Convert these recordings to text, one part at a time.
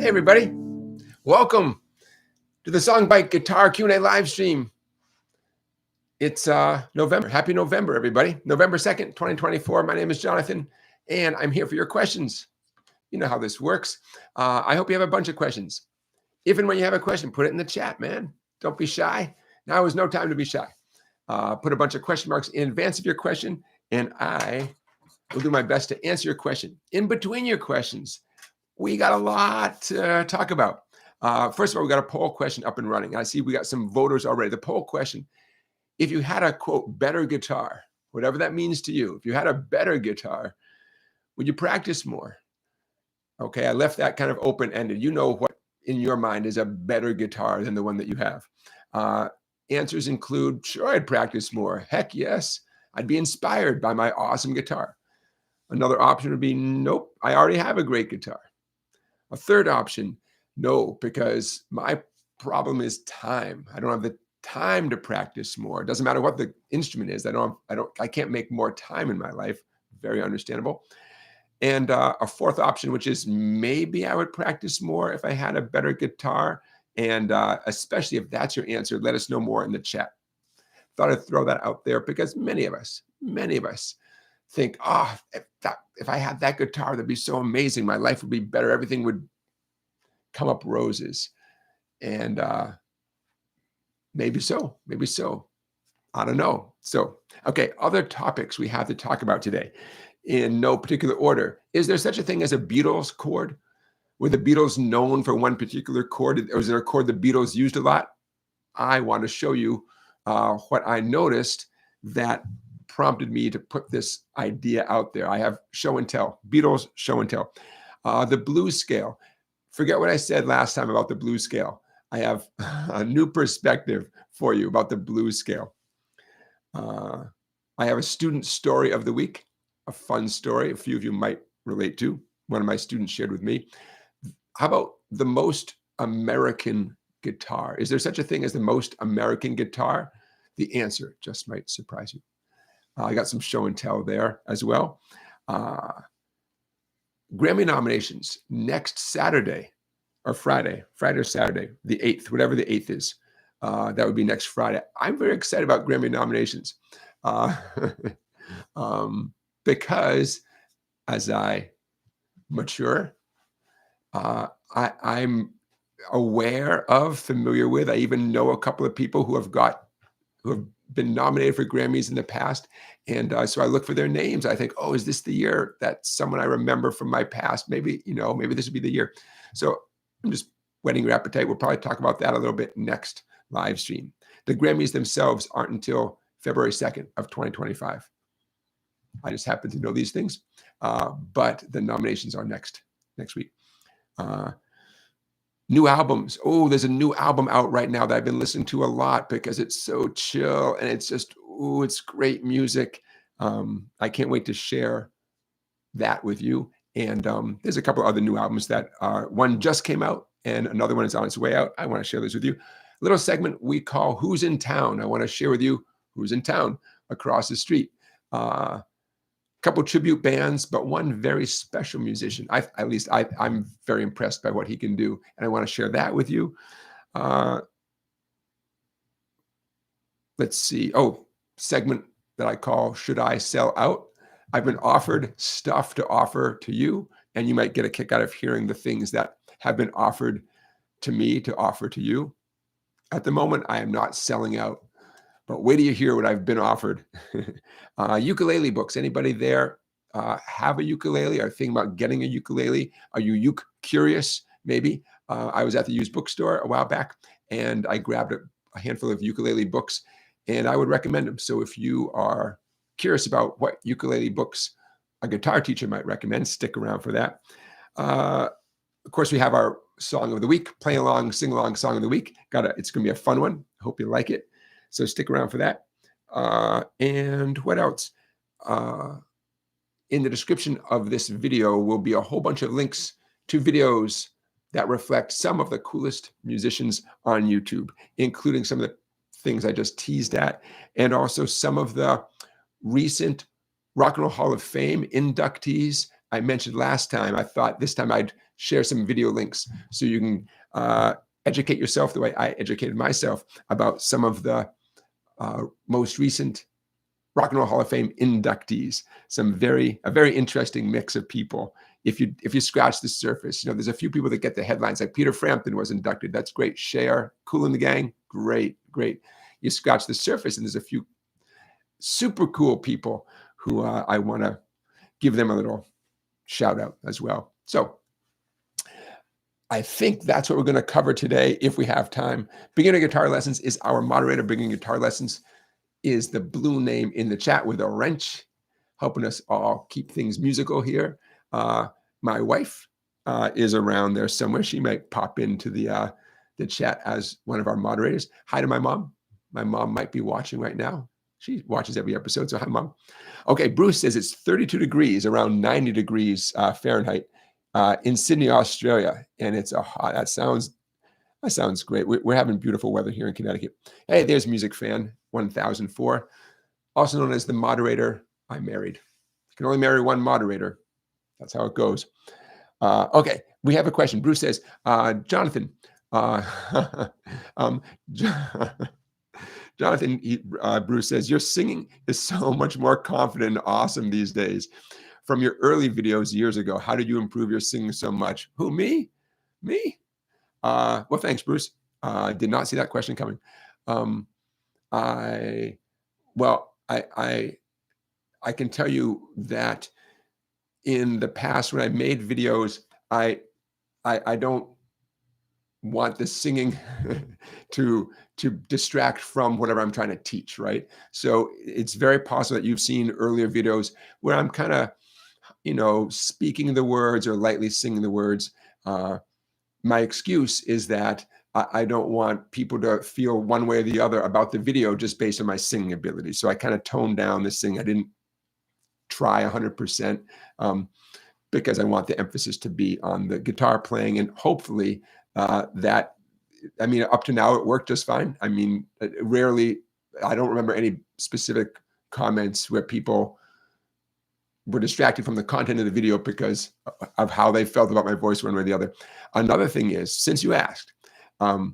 Hey everybody, welcome to the SongBike Guitar Q&A live stream. It's November. Happy November, everybody. November 2nd, 2024. My name is Jonathan, and I'm here for your questions. You know how this works. I hope you have a bunch of questions. If and when you have a question, put it in the chat, man. Don't be shy. Now is no time to be shy. Put a bunch of question marks in advance of your question, and I will do my best to answer your question. In between your questions, we got a lot to talk about. First of all, we got a poll question up and running. I see we got some voters already. The poll question, if you had a, quote, better guitar, whatever that means to you, if you had a better guitar, would you practice more? Okay, I left that kind of open-ended. You know what in your mind is a better guitar than the one that you have. Answers include, sure, I'd practice more. Heck yes, I'd be inspired by my awesome guitar. Another option would be, nope, I already have a great guitar. A third option, no, because my problem is time. I don't have the time to practice more. It doesn't matter what the instrument is. I can't make more time in my life. Very understandable. And a fourth option, which is maybe I would practice more if I had a better guitar. And especially if that's your answer, let us know more in the chat. Thought I'd throw that out there because many of us think, oh, if I had that guitar, that'd be so amazing. My life would be better. Everything would come up roses. And maybe so. I don't know. So, okay, other topics we have to talk about today in no particular order. Is there such a thing as a Beatles chord? Were the Beatles known for one particular chord? Or was there a chord the Beatles used a lot? I want to show you what I noticed that prompted me to put this idea out there. I have show and tell, Beatles show and tell. The blues scale. Forget what I said last time about the blues scale. I have a new perspective for you about the blues scale. I have a student story of the week, a fun story a few of you might relate to. One of my students shared with me. How about the most American guitar? Is there such a thing as the most American guitar? The answer just might surprise you. I got some show and tell there as well. Grammy nominations next Saturday or Friday or Saturday, the 8th, whatever the 8th is. That would be next Friday. I'm very excited about Grammy nominations because as I mature, I'm aware of, familiar with, I even know a couple of people who have been nominated for Grammys in the past. And so I look for their names. I think, oh, is this the year that someone I remember from my past? Maybe, maybe this would be the year. So I'm just whetting your appetite. We'll probably talk about that a little bit next live stream. The Grammys themselves aren't until February 2nd of 2025. I just happen to know these things. But the nominations are next week. New albums. Oh, there's a new album out right now that I've been listening to a lot because it's so chill and it's just, it's great music. I can't wait to share that with you. And there's a couple other new albums that one just came out and another one is on its way out. I want to share this with you. A little segment we call Who's in Town. I want to share with you who's in town across the street. Couple tribute bands, but one very special musician. I'm very impressed by what he can do, and I want to share that with you. Let's see. Oh, segment that I call Should I Sell Out? I've been offered stuff to offer to you, and you might get a kick out of hearing the things that have been offered to me to offer to you. At the moment, I am not selling out. But wait till you hear what I've been offered. Ukulele books. Anybody there have a ukulele or thinking about getting a ukulele? Are you uke curious? Maybe. I was at the used bookstore a while back, and I grabbed a handful of ukulele books, and I would recommend them. So if you are curious about what ukulele books a guitar teacher might recommend, stick around for that. Of course, we have our song of the week, play along, sing along song of the week. It's going to be a fun one. Hope you like it. So stick around for that. And what else? In the description of this video will be a whole bunch of links to videos that reflect some of the coolest musicians on YouTube, including some of the things I just teased at, and also some of the recent Rock and Roll Hall of Fame inductees I mentioned last time. I thought this time I'd share some video links so you can educate yourself the way I educated myself about some of the most recent Rock and Roll Hall of Fame inductees. A very interesting mix of people. If you scratch the surface, there's a few people that get the headlines, like Peter Frampton was inducted. That's great. Cher, Kool and the Gang, great. You scratch the surface, and there's a few super cool people who I want to give them a little shout out as well. So I think that's what we're going to cover today if we have time. Beginner Guitar Lessons is our moderator. Beginner Guitar Lessons is the blue name in the chat with a wrench, helping us all keep things musical here. My wife is around there somewhere. She might pop into the chat as one of our moderators. Hi to my mom. My mom might be watching right now. She watches every episode, so hi, Mom. Okay, Bruce says it's 32 degrees, around 90 degrees Fahrenheit in Sydney, Australia, and it's a hot. That sounds great. We're having beautiful weather here in Connecticut. Hey, there's Music Fan 1004, also known as the moderator I married. You can only marry one moderator. That's how it goes. Okay, we have a question. Bruce says, Jonathan, Jonathan, Bruce says, your singing is so much more confident and awesome these days. From your early videos years ago, how did you improve your singing so much? Who, me? Me? Well, thanks, Bruce. I did not see that question coming. I can tell you that in the past, when I made videos, I don't want the singing to distract from whatever I'm trying to teach, right? So it's very possible that you've seen earlier videos where I'm kind of, speaking the words or lightly singing the words. My excuse is that I don't want people to feel one way or the other about the video just based on my singing ability. So I kind of toned down the singing. I didn't try 100% because I want the emphasis to be on the guitar playing, and hopefully up to now it worked just fine. I don't remember any specific comments where people were distracted from the content of the video because of how they felt about my voice one way or the other. Another thing is, since you asked, I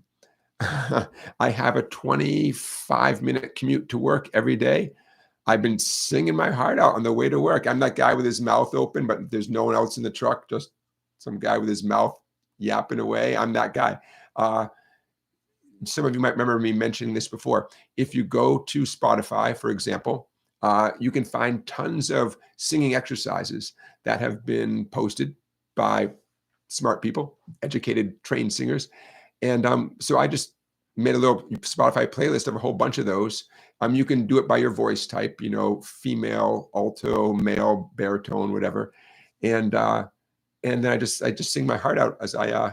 have a 25-minute commute to work every day. I've been singing my heart out on the way to work. I'm that guy with his mouth open, but there's no one else in the truck, just some guy with his mouth yapping away. I'm that guy. Some of you might remember me mentioning this before. If you go to Spotify, for example, you can find tons of singing exercises that have been posted by smart people, educated, trained singers. And so I just made a little Spotify playlist of a whole bunch of those. You can do it by your voice type, female, alto, male, baritone, whatever. And then I just sing my heart out as I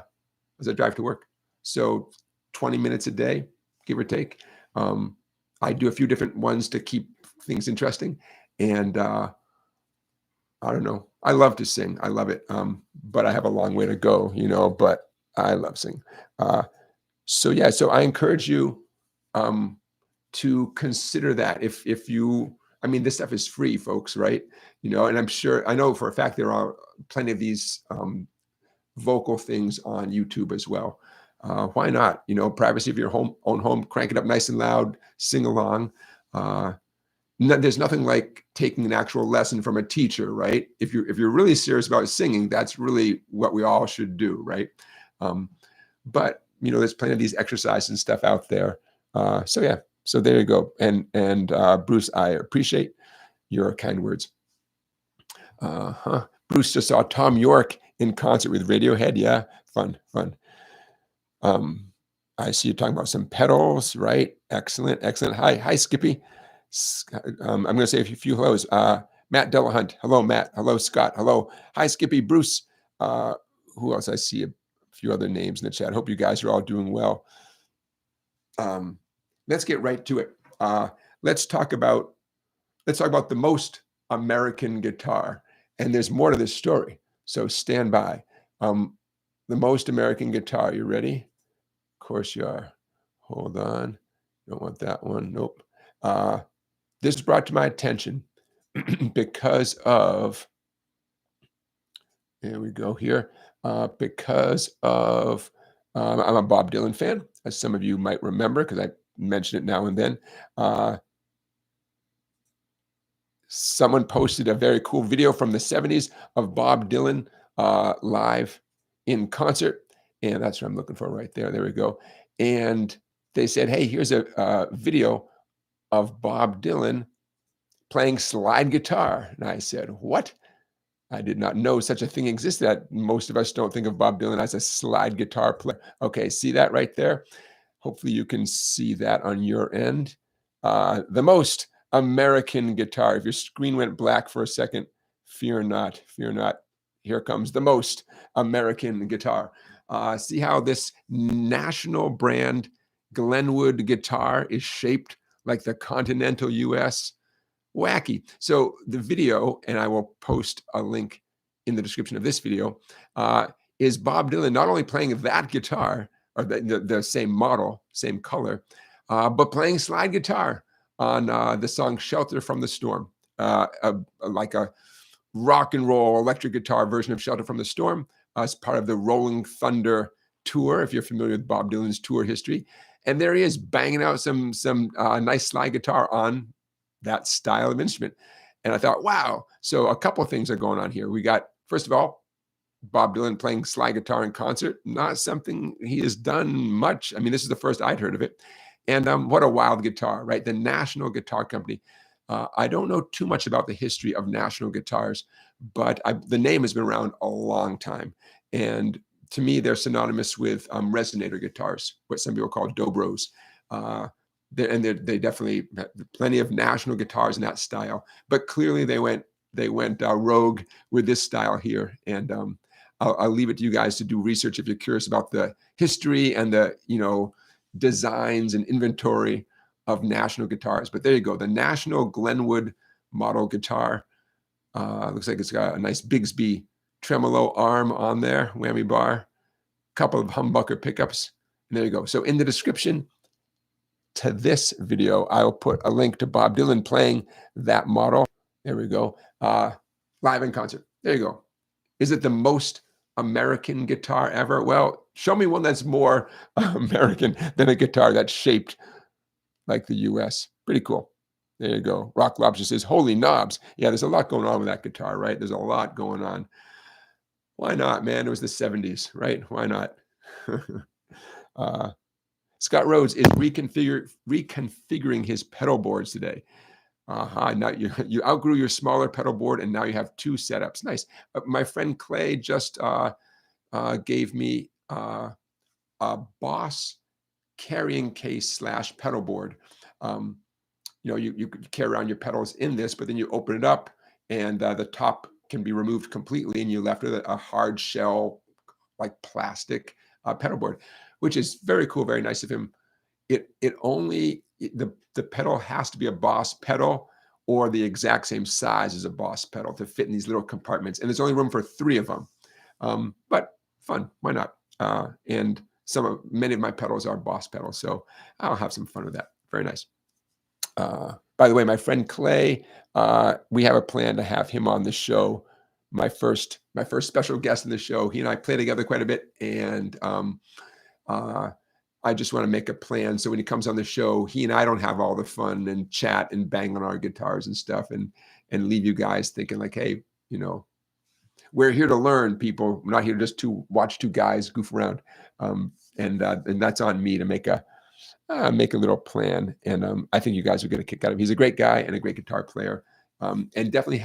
drive to work. So 20 minutes a day, give or take. I do a few different ones to keep things interesting. And I don't know. I love to sing. I love it. But I have a long way to go, but I love singing. So I encourage you to consider that if you, this stuff is free, folks, right? And I know for a fact there are plenty of these vocal things on YouTube as well. Why not? Privacy of your own home, crank it up nice and loud, sing along. There's nothing like taking an actual lesson from a teacher, right? If you're really serious about singing, that's really what we all should do, right? But there's plenty of these exercises and stuff out there. So there you go. And Bruce, I appreciate your kind words. Bruce just saw Tom York in concert with Radiohead. Yeah, fun. I see you talking about some pedals, right? Excellent. Hi, Skippy. I'm going to say a few hellos. Matt Delahunt. Hello, Matt. Hello, Scott. Hello. Hi, Skippy. Bruce. Who else? I see a few other names in the chat. Hope you guys are all doing well. Let's get right to it. Let's talk about the most American guitar. And there's more to this story. So stand by. The most American guitar. You ready? Of course you are. Hold on. Don't want that one. Nope. This was brought to my attention because of, here we go here. because of I'm a Bob Dylan fan, as some of you might remember, because I mention it now and then. Someone posted a very cool video from the 70s of Bob Dylan live in concert. And that's what I'm looking for right there. There we go. And they said, hey, here's a video of Bob Dylan playing slide guitar. And I said, what? I did not know such a thing existed. Most of us don't think of Bob Dylan as a slide guitar player. Okay, see that right there? Hopefully you can see that on your end. The most American guitar. If your screen went black for a second, fear not, fear not. Here comes the most American guitar. See how this national brand Glenwood guitar is shaped like the continental US? Wacky. So the video, and I will post a link in the description of this video, is Bob Dylan not only playing that guitar, or the same model, same color, but playing slide guitar on the song Shelter from the Storm, like a rock and roll electric guitar version of Shelter from the Storm as part of the Rolling Thunder tour, if you're familiar with Bob Dylan's tour history. And there he is banging out some nice slide guitar on that style of instrument. And I thought, wow. So a couple of things are going on here. We got, first of all, Bob Dylan playing slide guitar in concert, not something he has done much. I mean, this is the first I'd heard of it. And what a wild guitar, right? The National Guitar Company. I don't know too much about the history of National Guitars, but the name has been around a long time. And to me, they're synonymous with resonator guitars, what some people call dobros. They definitely have plenty of national guitars in that style, but clearly they went rogue with this style here. And I'll leave it to you guys to do research if you're curious about the history and the designs and inventory of national guitars. But there you go, the National Glenwood model guitar. Looks like it's got a nice Bigsby tremolo arm on there, whammy bar, couple of humbucker pickups. And there you go. So in the description to this video, I will put a link to Bob Dylan playing that model. There we go. Live in concert. There you go. Is it the most American guitar ever? Well, show me one that's more American than a guitar that's shaped like the US. Pretty cool. There you go. Rock Lobster says, holy knobs. Yeah, there's a lot going on with that guitar, right? There's a lot going on. Why not, man? It was the 70s, right? Why not? Scott Rhodes is reconfiguring his pedal boards today. Now you outgrew your smaller pedal board, and now you have two setups. Nice. My friend Clay just gave me a Boss carrying case / pedal board. You could carry around your pedals in this, but then you open it up, and the top can be removed completely, and you're left with a hard shell, like plastic pedal board, which is very cool, very nice of him. The pedal has to be a Boss pedal or the exact same size as a Boss pedal to fit in these little compartments. And there's only room for 3 of them. But fun, why not? And many of my pedals are Boss pedals, so I'll have some fun with that. Very nice. By the way, my friend Clay, we have a plan to have him on the show. My first special guest in the show. He and I play together quite a bit, and I just want to make a plan so when he comes on the show, he and I don't have all the fun and chat and bang on our guitars and stuff, and leave you guys thinking like, hey, we're here to learn, people. We're not here just to watch 2 guys goof around. And that's on me to make a little plan. And I think you guys are going to kick out of him. He's a great guy and a great guitar player, and definitely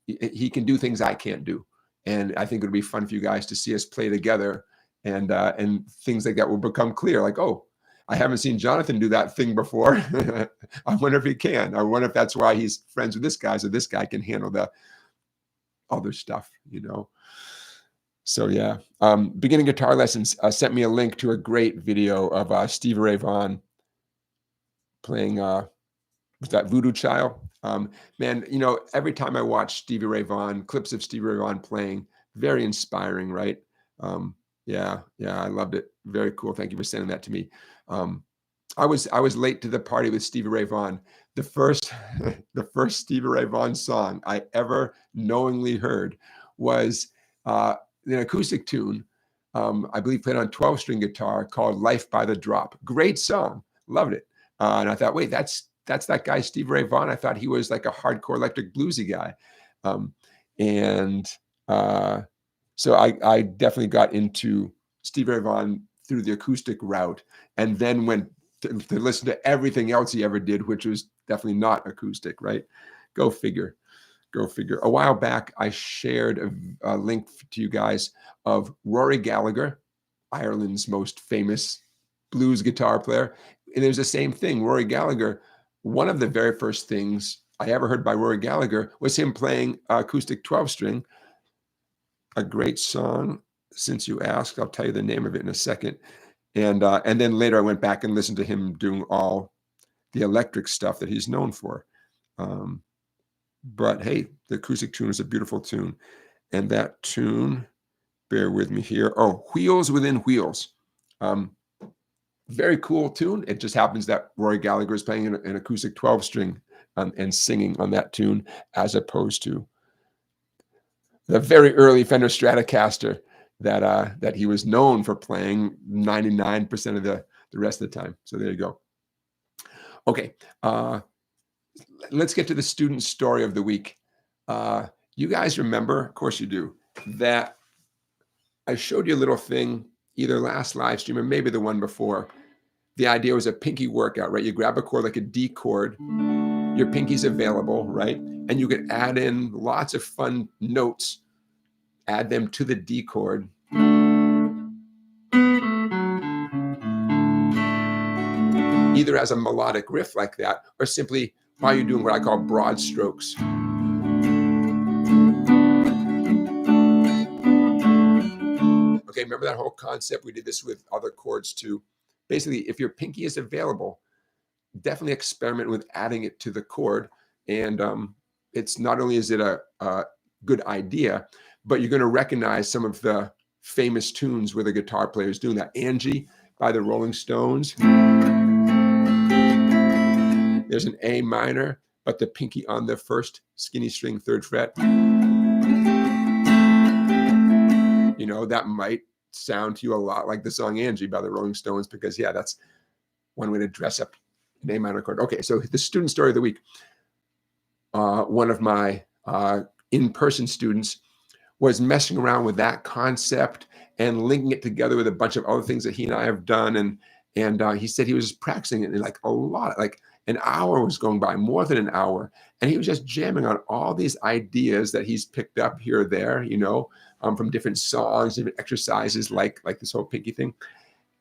he can do things I can't do. And I think it'll be fun for you guys to see us play together. And things like that will become clear. Like, oh, I haven't seen Jonathan do that thing before. I wonder if he can. I wonder if that's why he's friends with this guy, so this guy can handle the other stuff, So yeah, Beginning Guitar Lessons sent me a link to a great video of Stevie Ray Vaughan playing was that Voodoo Child. Man, every time I watch Stevie Ray Vaughan, clips of Stevie Ray Vaughan playing, very inspiring, right? Yeah, I loved it. Very cool. Thank you for sending that to me. I was late to the party with Stevie Ray Vaughan. The first Stevie Ray Vaughan song I ever knowingly heard was an acoustic tune, I believe played on 12-string guitar, called Life by the Drop. Great song. Loved it. And I thought, wait, that's that guy, Stevie Ray Vaughan. I thought he was like a hardcore electric bluesy guy. So I definitely got into Stevie Ray Vaughan through the acoustic route, and then went to listen to everything else he ever did, which was definitely not acoustic, right? Go figure. Go figure. A while back, I shared a link to you guys of Rory Gallagher, Ireland's most famous blues guitar player. And there's the same thing. Rory Gallagher, one of the very first things I ever heard by Rory Gallagher was him playing acoustic 12-string. A great song, Since You Asked. I'll tell you the name of it in a second. And then later I went back and listened to him doing all the electric stuff that he's known for. But hey, the acoustic tune is a beautiful tune. And that tune, bear with me here. Oh, Wheels Within Wheels. Very cool tune. It just happens that Rory Gallagher is playing an acoustic 12-string and singing on that tune, as opposed to the very early Fender Stratocaster that he was known for playing 99% of the rest of the time. So there you go. Okay. Let's get to the student story of the week. You guys remember, of course you do, that I showed you a little thing either last live stream or maybe the one before. The idea was a pinky workout, right? You grab a chord like a D chord, your pinky's available, right? And you could add in lots of fun notes, add them to the D chord. Either as a melodic riff like that, or simply while you're doing what I call broad strokes. Okay, remember that whole concept? We did this with other chords too. Basically, if your pinky is available, definitely experiment with adding it to the chord. And it's not only is it a good idea, but you're going to recognize some of the famous tunes where the guitar player is doing that. Angie by the Rolling Stones. There's an A minor, but the pinky on the first skinny string, 3rd fret. You know, that might sound to you a lot like the song Angie by the Rolling Stones, because yeah, that's one way to dress up an A minor chord. Okay, so the student story of the week. One of my in-person students was messing around with that concept and linking it together with a bunch of other things that he and I have done. And he said he was practicing it in like a lot, like an hour was going by, more than an hour. And he was just jamming on all these ideas that he's picked up here or there, you know, from different songs, different exercises, like this whole pinky thing.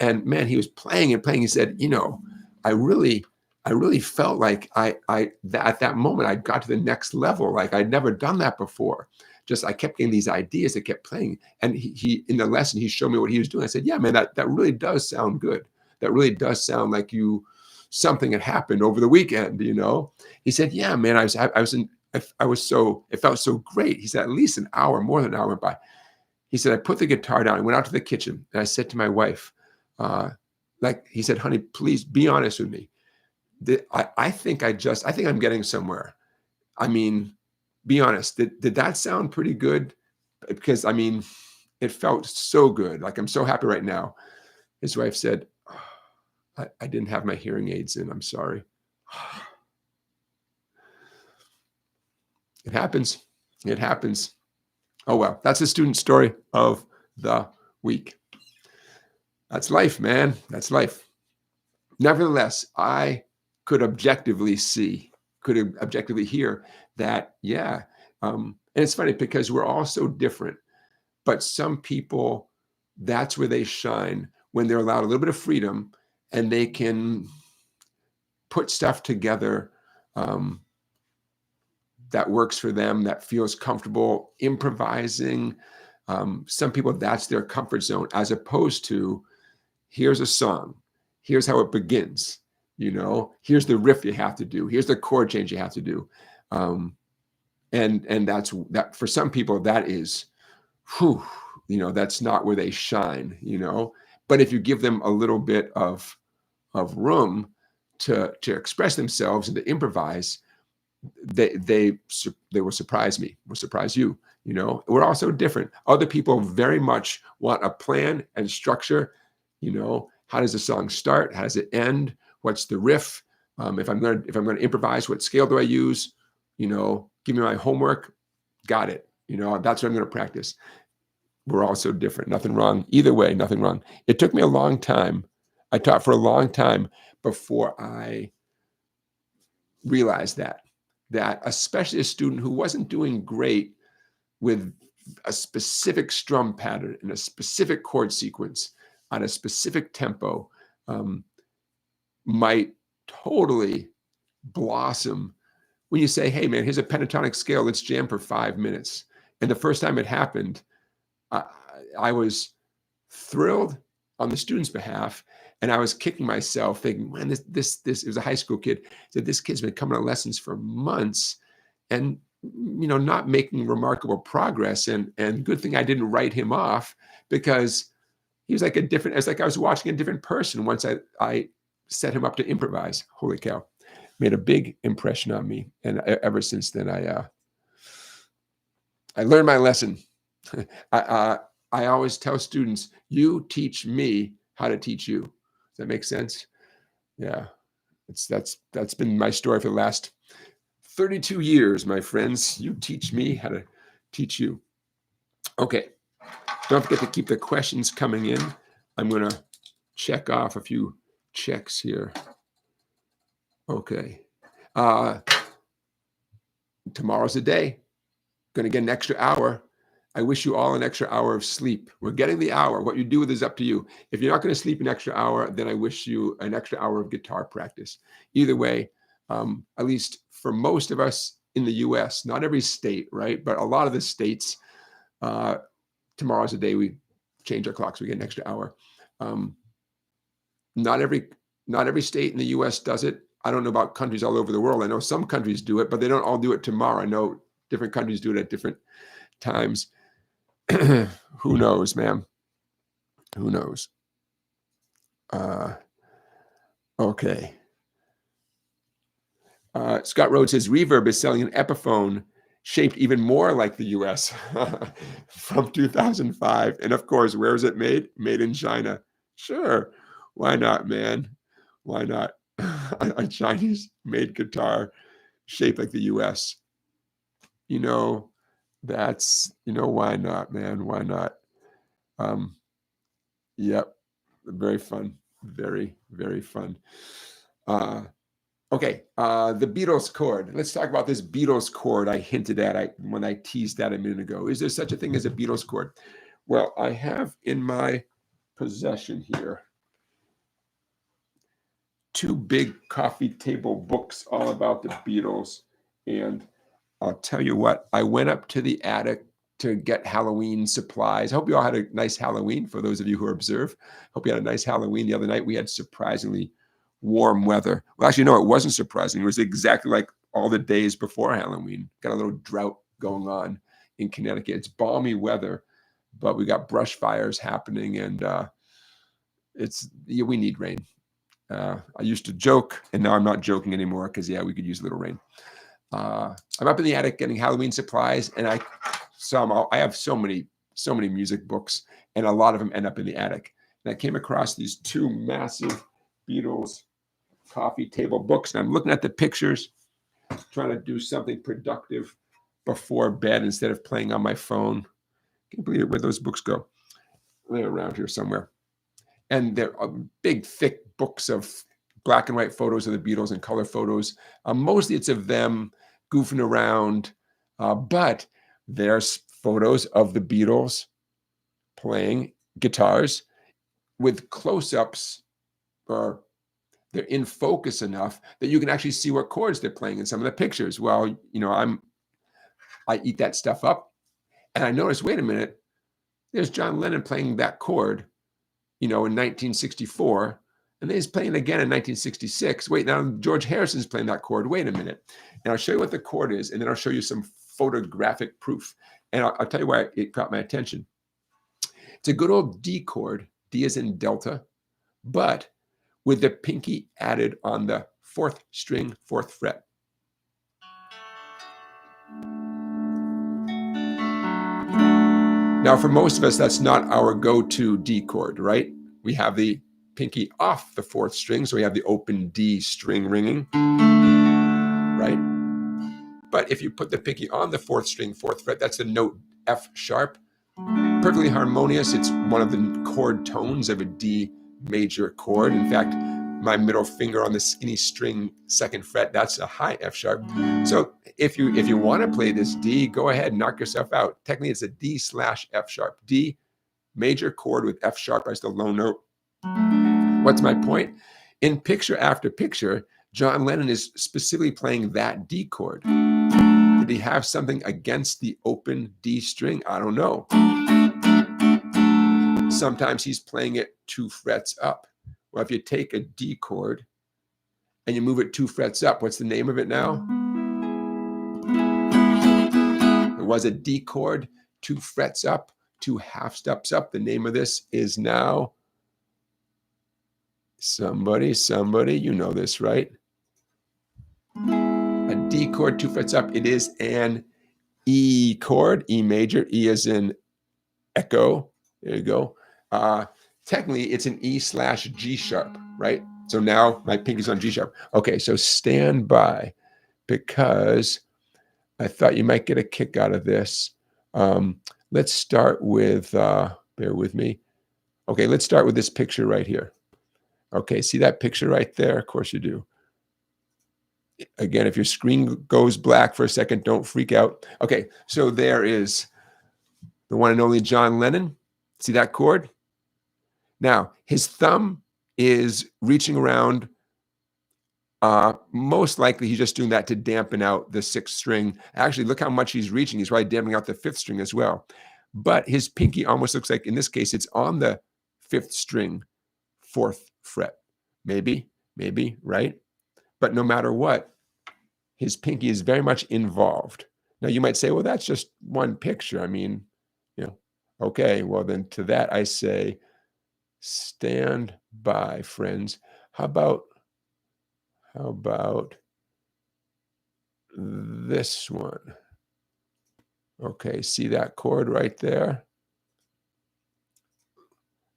And man, he was playing and playing. He said, you know, I really felt like at that moment, I got to the next level. Like I'd never done that before. Just, I kept getting these ideas that kept playing. And he in the lesson, he showed me what he was doing. I said, yeah, man, that really does sound good. That really does sound like something had happened over the weekend, you know? He said, yeah, man, it felt so great. He said, at least an hour, more than an hour went by. He said, I put the guitar down. I went out to the kitchen and I said to my wife, he said, honey, please be honest with me. I think I'm getting somewhere. I mean, be honest. Did that sound pretty good? Because I mean, it felt so good. Like I'm so happy right now. His wife said, oh, I didn't have my hearing aids in. I'm sorry. It happens. It happens. Oh, well, that's the student story of the week. That's life, man. That's life. Nevertheless, I could objectively hear that, yeah. And it's funny because we're all so different, but some people, that's where they shine, when they're allowed a little bit of freedom and they can put stuff together that works for them, that feels comfortable improvising. Some people, that's their comfort zone, as opposed to, here's a song, here's how it begins, you know, here's the riff you have to do, here's the chord change you have to do. And that for some people, that is, whew, you know, that's not where they shine, you know. But if you give them a little bit of room to express themselves and to improvise, they will surprise me, will surprise you. You know, we're all so different. Other people very much want a plan and structure. You know, how does the song start? How does it end? What's the riff? If I'm gonna improvise, what scale do I use? You know, give me my homework. Got it. You know, that's what I'm going to practice. We're all so different. Nothing wrong. Either way, nothing wrong. It took me a long time. I taught for a long time before I realized that especially a student who wasn't doing great with a specific strum pattern and a specific chord sequence on a specific tempo might totally blossom when you say, hey, man, here's a pentatonic scale. Let's jam for 5 minutes. And the first time it happened, I was thrilled on the student's behalf. And I was kicking myself thinking, man, this it was a high school kid. Said, this kid's been coming to lessons for months and, you know, not making remarkable progress. And good thing I didn't write him off, because he was like it's like I was watching a different person once I set him up to improvise. Holy cow. Made a big impression on me. And ever since then, I learned my lesson. I always tell students, you teach me how to teach you. Does that make sense? Yeah, that's been my story for the last 32 years, my friends. You teach me how to teach you. Okay, don't forget to keep the questions coming in. I'm going to check off a few checks here. Okay. Tomorrow's the day. Going to get an extra hour. I wish you all an extra hour of sleep. We're getting the hour. What you do with it is up to you. If you're not going to sleep an extra hour, then I wish you an extra hour of guitar practice. Either way, at least for most of us in the US, not every state, right? But a lot of the states, tomorrow's the day we change our clocks. We get an extra hour. Not every state in the US does it. I don't know about countries all over the world. I know some countries do it, but they don't all do it tomorrow. I know different countries do it at different times. Who knows, man? Who knows? Okay. Scott Rhodes says Reverb is selling an Epiphone shaped even more like the US from 2005. And of course, where is it made? Made in China. Sure. Why not, man? Why not? A Chinese-made guitar shaped like the US. You know, why not, man? Why not? Yep. Very fun. Very, very fun. Okay. The Beatles chord. Let's talk about this Beatles chord I hinted at when I teased that a minute ago. Is there such a thing as a Beatles chord? Well, I have in my possession here 2 big coffee table books all about the Beatles. And I'll tell you what, I went up to the attic to get Halloween supplies. I hope you all had a nice Halloween, for those of you who observe. Hope you had a nice Halloween. The other night we had surprisingly warm weather. Well, actually, no, it wasn't surprising. It was exactly like all the days before Halloween. Got a little drought going on in Connecticut. It's balmy weather, but we got brush fires happening, and we need rain. I used to joke, and now I'm not joking anymore, because we could use a little rain. I'm up in the attic getting Halloween supplies, and I have so many music books, and a lot of them end up in the attic. And I came across these 2 massive Beatles coffee table books, and I'm looking at the pictures, trying to do something productive before bed instead of playing on my phone. Can't believe it, where those books go. They're around here somewhere. And they're big, thick books of black and white photos of the Beatles and color photos. Mostly it's of them goofing around, but there's photos of the Beatles playing guitars with close-ups, or they're in focus enough that you can actually see what chords they're playing in some of the pictures. Well, you know, I eat that stuff up, and I notice, wait a minute, there's John Lennon playing that chord, you know, in 1964, and then he's playing again in 1966. Wait, now George Harrison's playing that chord. Wait a minute. And I'll show you what the chord is, and then I'll show you some photographic proof. And I'll tell you why it caught my attention. It's a good old D chord. D as in Delta, but with the pinky added on the 4th string, 4th fret. Now, for most of us, that's not our go-to D chord, right? We have the pinky off the fourth string, so we have the open D string ringing, right? But if you put the pinky on the fourth string, fourth fret, that's the note F sharp. Perfectly harmonious. It's one of the chord tones of a D major chord. In fact, my middle finger on the skinny string second fret, that's a high F sharp. So if you want to play this D, go ahead, knock yourself out. Technically, it's a D slash F sharp. D major chord with F sharp as the low note. What's my point? In picture after picture, John Lennon is specifically playing that D chord. Did he have something against the open D string? I don't know. Sometimes he's playing it 2 frets up. Well, if you take a D chord and you move it 2 frets up, what's the name of it now? It was a D chord, 2 frets up, 2 half steps up. The name of this is now, somebody, you know this, right? A D chord, 2 frets up. It is an E chord, E major. E as in echo. There you go. Technically, it's an E slash G sharp, right? So now my pinky's on G sharp. Okay, so stand by, because I thought you might get a kick out of this. Let's start with, bear with me. Okay, let's start with this picture right here. Okay, see that picture right there? Of course you do. Again, if your screen goes black for a second, don't freak out. Okay, so there is the one and only John Lennon. See that chord? Now, his thumb is reaching around. Most likely he's just doing that to dampen out the 6th string. Actually, look how much he's reaching. He's probably dampening out the 5th string as well. But his pinky almost looks like, in this case, it's on the 5th string, 4th fret. Maybe, right? But no matter what, his pinky is very much involved. Now, you might say, well, that's just one picture. I mean, you know, okay, well, then to that I say, stand by, friends. How about this one? Okay, see that chord right there?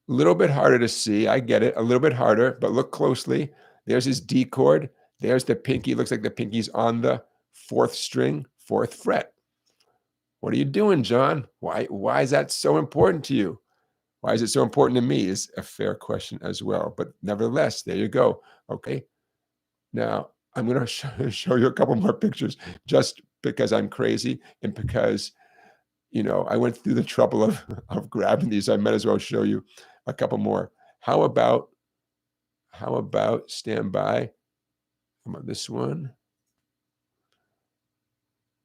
A little bit harder to see. I get it. A little bit harder, but look closely. There's his D chord. There's the pinky. Looks like the pinky's on the 4th string, 4th fret. What are you doing, John? Why is that so important to you? Why is it so important to me is a fair question as well. But nevertheless, there you go. Okay. Now, I'm going to show you a couple more pictures just because I'm crazy and because, you know, I went through the trouble of grabbing these. I might as well show you a couple more. How about stand by? How about this one?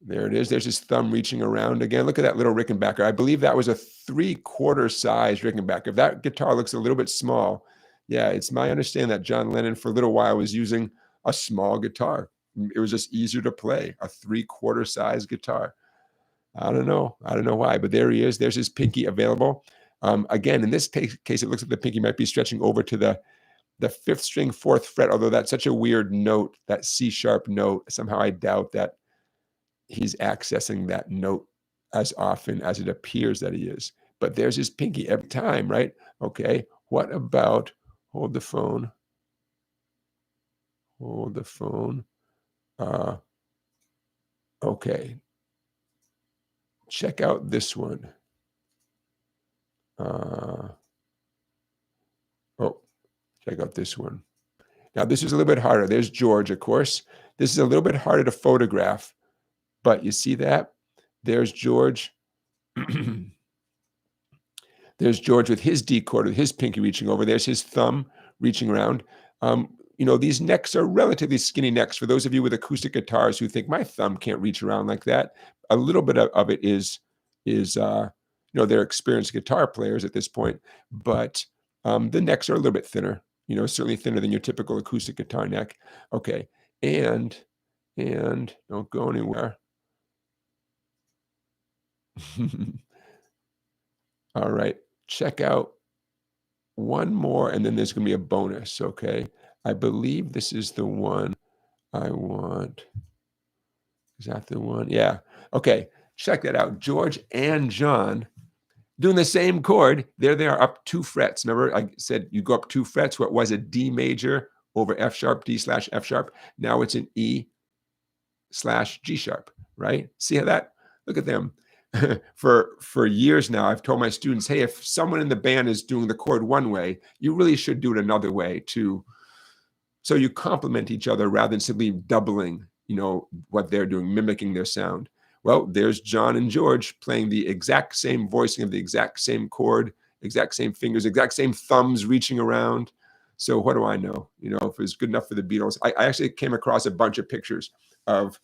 There it is. There's his thumb reaching around again. Look at that little Rickenbacker. I believe that was a 3/4 size Rickenbacker. That guitar looks a little bit small. Yeah, it's my understanding that John Lennon for a little while was using a small guitar. It was just easier to play, a 3/4 size guitar. I don't know why, but there he is. There's his pinky available. Again, in this case, it looks like the pinky might be stretching over to the 5th string, 4th fret, although that's such a weird note, that C sharp note. Somehow I doubt that he's accessing that note as often as it appears that he is. But there's his pinky every time, right? Okay, what about, hold the phone. Okay, check out this one. Check out this one. Now, this is a little bit harder. There's George, of course. This is a little bit harder to photograph, but you see that? There's George. There's George with his D chord, with his pinky reaching over. There's his thumb reaching around. You know, these necks are relatively skinny necks. For those of you with acoustic guitars who think my thumb can't reach around like that, a little bit of it is you know, they're experienced guitar players at this point, but the necks are a little bit thinner. You know, certainly thinner than your typical acoustic guitar neck. Okay, and don't go anywhere. All right, check out one more, and then there's going to be a bonus, okay? I believe this is the one I want. Is that the one? Yeah. Okay, check that out. George and John. doing the same chord. There they are, up 2 frets. Remember I said you go up 2 frets. What was a D major over F sharp, D slash F sharp. Now it's an E slash G sharp, right? See how that, look at them. For years now, I've told my students, hey, if someone in the band is doing the chord one way, you really should do it another way too. So you complement each other rather than simply doubling, what they're doing, mimicking their sound. Well, there's John and George playing the exact same voicing of the exact same chord, exact same fingers, exact same thumbs reaching around. So what do I know? If it was good enough for the Beatles. I actually came across a bunch of pictures of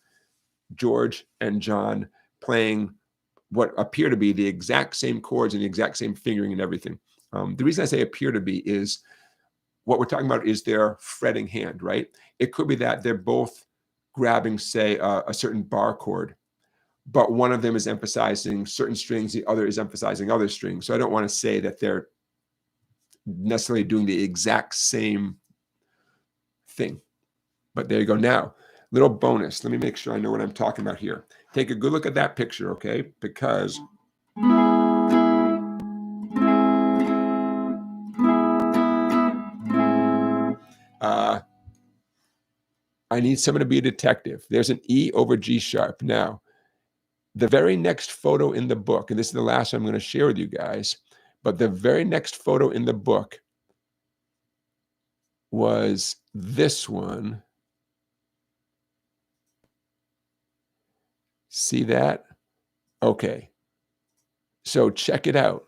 George and John playing what appear to be the exact same chords and the exact same fingering and everything. The reason I say appear to be is what we're talking about is their fretting hand, right? It could be that they're both grabbing, say, a certain bar chord, but one of them is emphasizing certain strings, the other is emphasizing other strings. So I don't want to say that they're necessarily doing the exact same thing. But there you go. Now, little bonus. Let me make sure I know what I'm talking about here. Take a good look at that picture, okay? Because I need someone to be a detective. There's an E over G sharp. Now, the very next photo in the book, and this is the last I'm going to share with you guys, but the very next photo in the book was this one. See that? Okay. So check it out.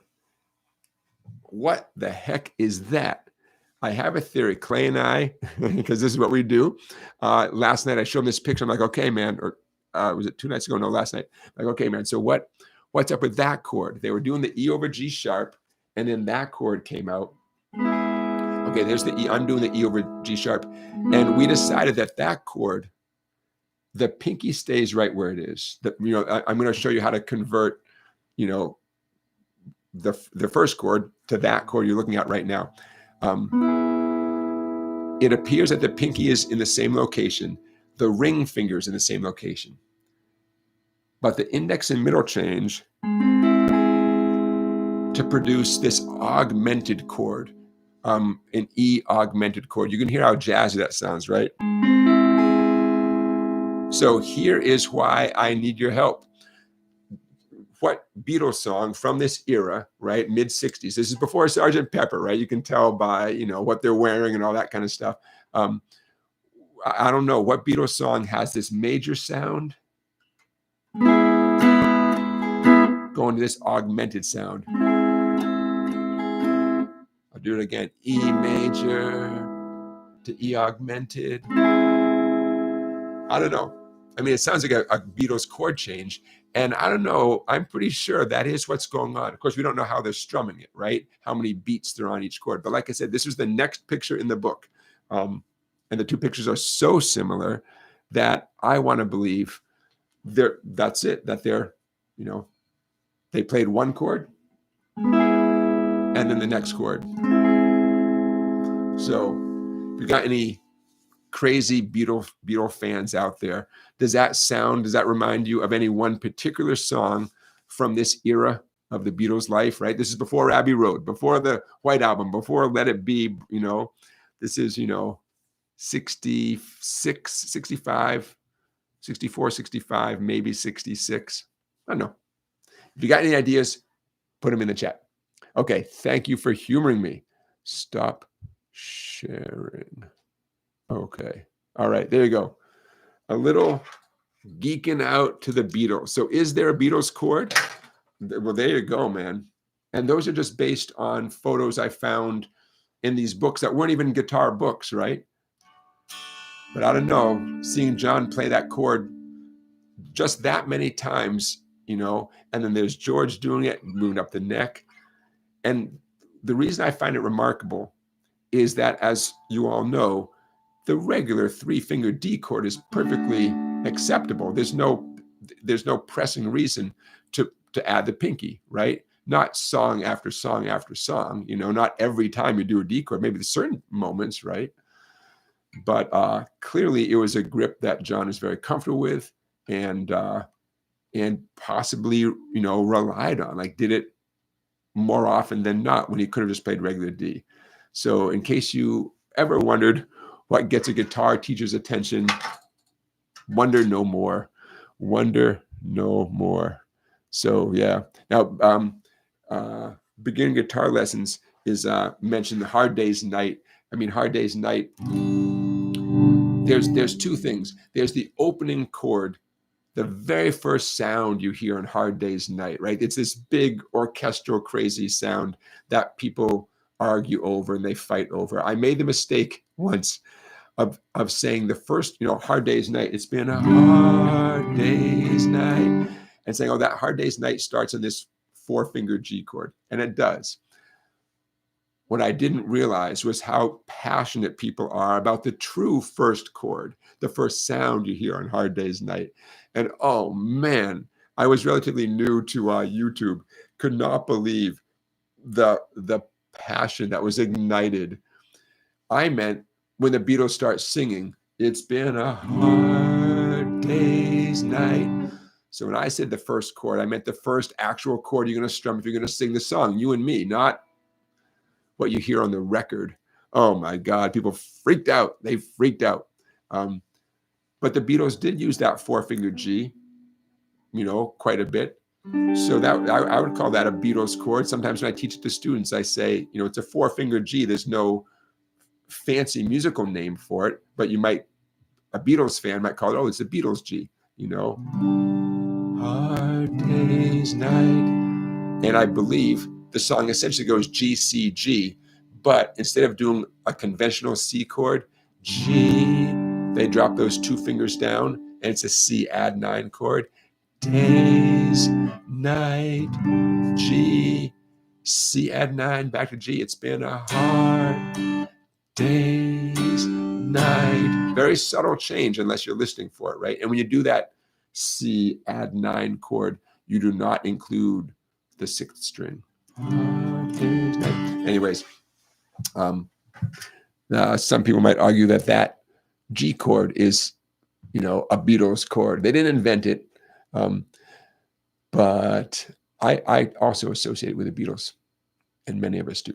What the heck is that? I have a theory. Clay and I, because this is what we do. Last night I showed him this picture. I'm like, okay, man, or was it 2 nights ago? No, last night. Like, okay, man. So what's up with that chord? They were doing the E over G sharp, and then that chord came out. Okay, there's the E. I'm doing the E over G sharp, and we decided that chord, the pinky stays right where it is. I'm going to show you how to convert, the first chord to that chord you're looking at right now. It appears that the pinky is in the same location, the ring finger is in the same location, but the index and middle change to produce this augmented chord, an E augmented chord. You can hear how jazzy that sounds, right? So here is why I need your help. What Beatles song from this era, right? Mid-60s. This is before Sgt. Pepper, right? You can tell by, what they're wearing and all that kind of stuff. I don't know. What Beatles song has this major sound going to this augmented sound? I'll do it again. E major to E augmented. I don't know. I mean, it sounds like a Beatles chord change. And I don't know, I'm pretty sure that is what's going on. Of course, we don't know how they're strumming it, right? How many beats they're on each chord. But like I said, this is the next picture in the book. And the two pictures are so similar that I want to believe that's it, that they're, they played one chord and then the next chord. So if you got any crazy Beatle fans out there, does that remind you of any one particular song from this era of the Beatles' life, right? This is before Abbey Road, before the White Album, before Let It Be, this is, 66, 65, 64, 65, maybe 66. I don't know. If you got any ideas, put them in the chat. Okay, thank you for humoring me. Stop sharing. Okay. All right, there you go. A little geeking out to the Beatles. So is there a Beatles chord? Well, there you go, man. And those are just based on photos I found in these books that weren't even guitar books, right? But I don't know, seeing John play that chord just that many times, and then there's George doing it, moving up the neck. And the reason I find it remarkable is that, as you all know, the regular 3-finger D chord is perfectly acceptable. There's no pressing reason to add the pinky, right? Not song after song after song, not every time you do a D chord, maybe there's certain moments, right? But clearly it was a grip that John is very comfortable with and possibly, relied on. Like, did it more often than not when he could have just played regular D. So in case you ever wondered what gets a guitar teacher's attention, wonder no more. Wonder no more. So yeah. Now, beginning guitar lessons is mentioned the Hard Day's Night. I mean, Hard Day's Night, there's two things. There's the opening chord, the very first sound you hear on Hard Day's Night, right? It's this big orchestral crazy sound that people argue over and they fight over. I made the mistake once of saying the first, Hard Day's Night, it's been a hard day's night, and saying, oh, that Hard Day's Night starts on this 4-finger G chord, and it does. What I didn't realize was how passionate people are about the true first chord, the first sound you hear on Hard Day's Night. And oh man, I was relatively new to YouTube, could not believe the passion that was ignited. I meant when the Beatles start singing, it's been a hard day's night. So when I said the first chord, I meant the first actual chord you're going to strum if you're going to sing the song, you and me, not what you hear on the record. Oh my God, people freaked out. They freaked out. But the Beatles did use that 4-finger G, quite a bit. So that I would call that a Beatles chord. Sometimes when I teach it to students, I say, it's a 4-finger G. There's no fancy musical name for it, but a Beatles fan might call it, oh, it's a Beatles G, Hard Day's Night. And I believe the song essentially goes G, C, G, but instead of doing a conventional C chord, G, they drop those 2 fingers down, and it's a C add 9 chord. Days, night, G, C add 9, back to G. It's been a hard day's night. Very subtle change unless you're listening for it, right? And when you do that C add 9 chord, you do not include the 6th string. Anyways, some people might argue that G chord is, a Beatles chord. They didn't invent it, but I also associate it with the Beatles, and many of us do.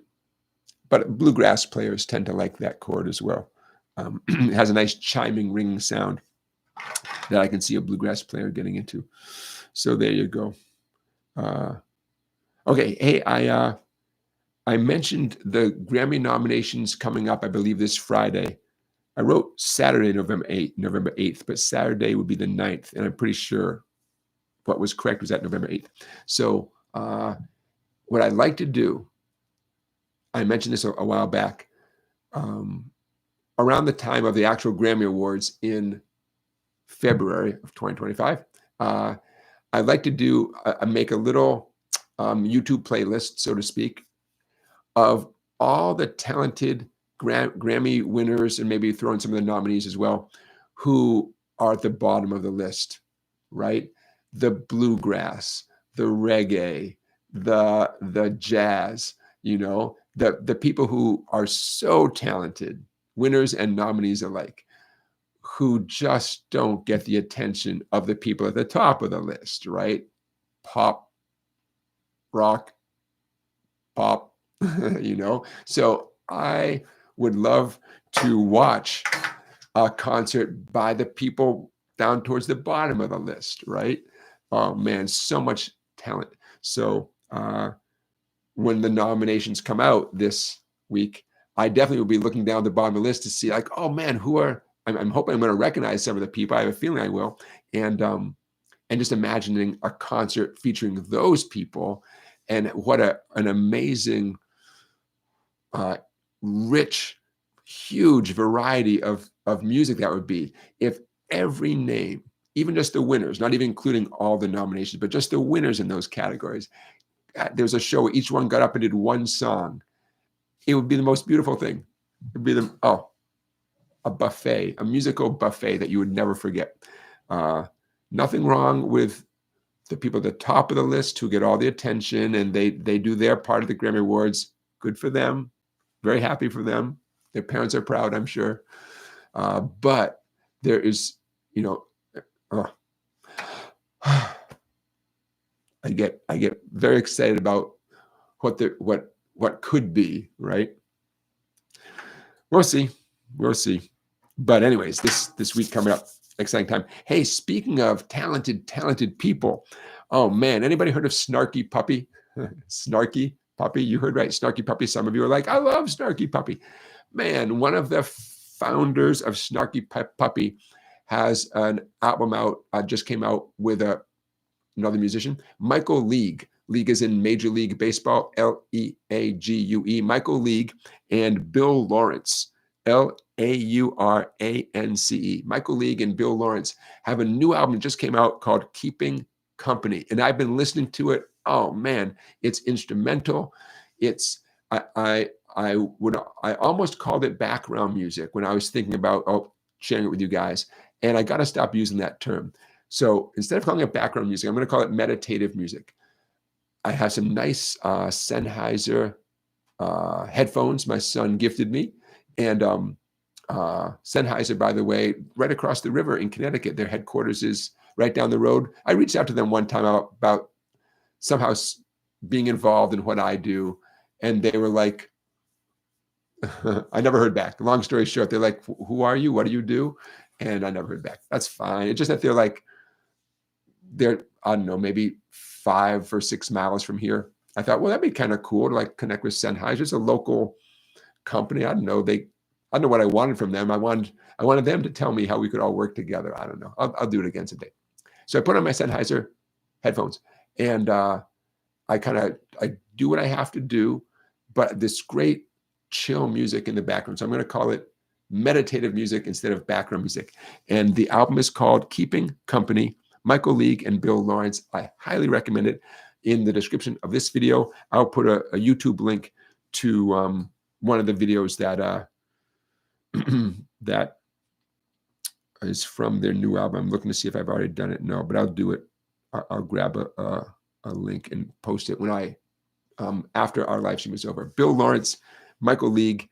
But bluegrass players tend to like that chord as well. It has a nice chiming, ringing sound that I can see a bluegrass player getting into. So there you go. Okay, hey, I mentioned the Grammy nominations coming up, I believe, this Friday. I wrote Saturday, November 8th, but Saturday would be the 9th, and I'm pretty sure what was correct was that November 8th. So what I'd like to do, I mentioned this a while back, around the time of the actual Grammy Awards in February of 2025, I'd like to make a little YouTube playlist, so to speak, of all the talented Grammy winners, and maybe throw in some of the nominees as well, who are at the bottom of the list, right? The bluegrass, the reggae, the jazz, the people who are so talented, winners and nominees alike, who just don't get the attention of the people at the top of the list, right? Pop, rock, pop, So I would love to watch a concert by the people down towards the bottom of the list, right? Oh man, so much talent. So when the nominations come out this week, I definitely will be looking down the bottom of the list to see, like, oh man, I'm hoping I'm going to recognize some of the people. I have a feeling I will. And just imagining a concert featuring those people, and what an amazing, rich, huge variety of music that would be if every name, even just the winners, not even including all the nominations, but just the winners in those categories, there's a show where each one got up and did one song. It would be the most beautiful thing. It'd be a buffet, a musical buffet that you would never forget. Nothing wrong with the people at the top of the list who get all the attention, and they do their part of the Grammy Awards. Good for them. Very happy for them. Their parents are proud, I'm sure. But there is, I get very excited about what could be, right? We'll see. We'll see. But anyways, this week coming up, exciting time. Hey, speaking of talented people, oh man, anybody heard of Snarky Puppy? Snarky Puppy, you heard right, Snarky Puppy. Some of you are like, I love Snarky Puppy. Man, one of the founders of Snarky Puppy has an album out, just came out with another musician, Michael League. League is in Major League Baseball, League. Michael League and Bill Lawrence, Laurance. Michael League and Bill Lawrence have a new album that just came out called Keeping Company. And I've been listening to it. Oh man, it's instrumental. It's I almost called it background music when I was thinking about sharing it with you guys. And I got to stop using that term. So instead of calling it background music, I'm going to call it meditative music. I have some nice Sennheiser headphones my son gifted me. And Sennheiser, by the way, right across the river in Connecticut, their headquarters is right down the road. I reached out to them one time about somehow being involved in what I do. And they were like, I never heard back. Long story short, they're like, who are you? What do you do? And I never heard back. That's fine. It's just that they're, I don't know, maybe 5 or 6 miles from here. I thought, well, that'd be kind of cool to connect with Sennheiser. It's a local company. I don't know. I don't know what I wanted from them. I wanted them to tell me how we could all work together. I don't know. I'll do it again someday. So I put on my Sennheiser headphones and I do what I have to do, but this great chill music in the background. So I'm going to call it meditative music instead of background music. And the album is called Keeping Company, Michael League and Bill Lawrence. I highly recommend it. In the description of this video, I'll put a YouTube link to one of the videos that that is from their new album. I'm looking to see if I've already done it. No, but I'll do it. I'll grab a link and post it when I after our live stream is over. Bill Lawrence, Michael League,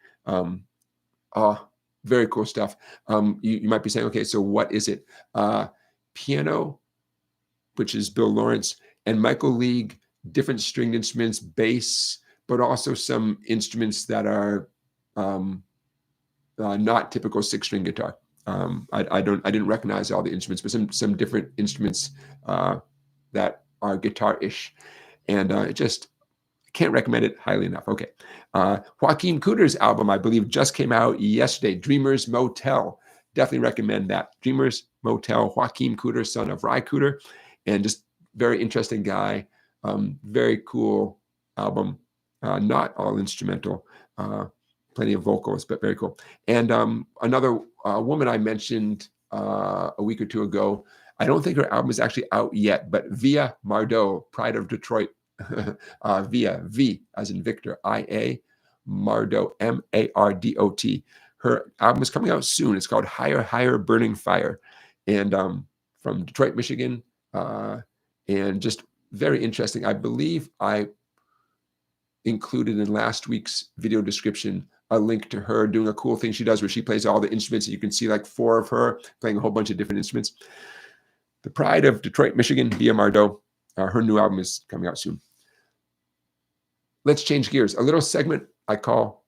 very cool stuff. You might be saying, okay, so what is it? Piano, which is Bill Lawrence, and Michael League, different stringed instruments, bass, but also some instruments that are not typical 6-string guitar. I didn't recognize all the instruments, but some different instruments that are guitar-ish, and it just can't recommend it highly enough. Okay, Joaquin Cooder's album, I believe, just came out yesterday. Dreamers Motel. Definitely recommend that. Dreamers Motel. Joaquin Cooder, son of Ry Cooder, and just very interesting guy. Very cool album. Not all instrumental. Plenty of vocals, but very cool. And another woman I mentioned a week or two ago, I don't think her album is actually out yet, but Via Mardot, Pride of Detroit. Via, V as in Victor, I-A, Mardot, M-A-R-D-O-T. Her album is coming out soon. It's called Higher, Higher, Burning Fire. And from Detroit, Michigan. And just very interesting. I believe I included in last week's video description a link to her doing a cool thing she does where she plays all the instruments. And you can see 4 of her playing a whole bunch of different instruments. The Pride of Detroit, Michigan, Via Mardot. Her new album is coming out soon. Let's change gears. A little segment I call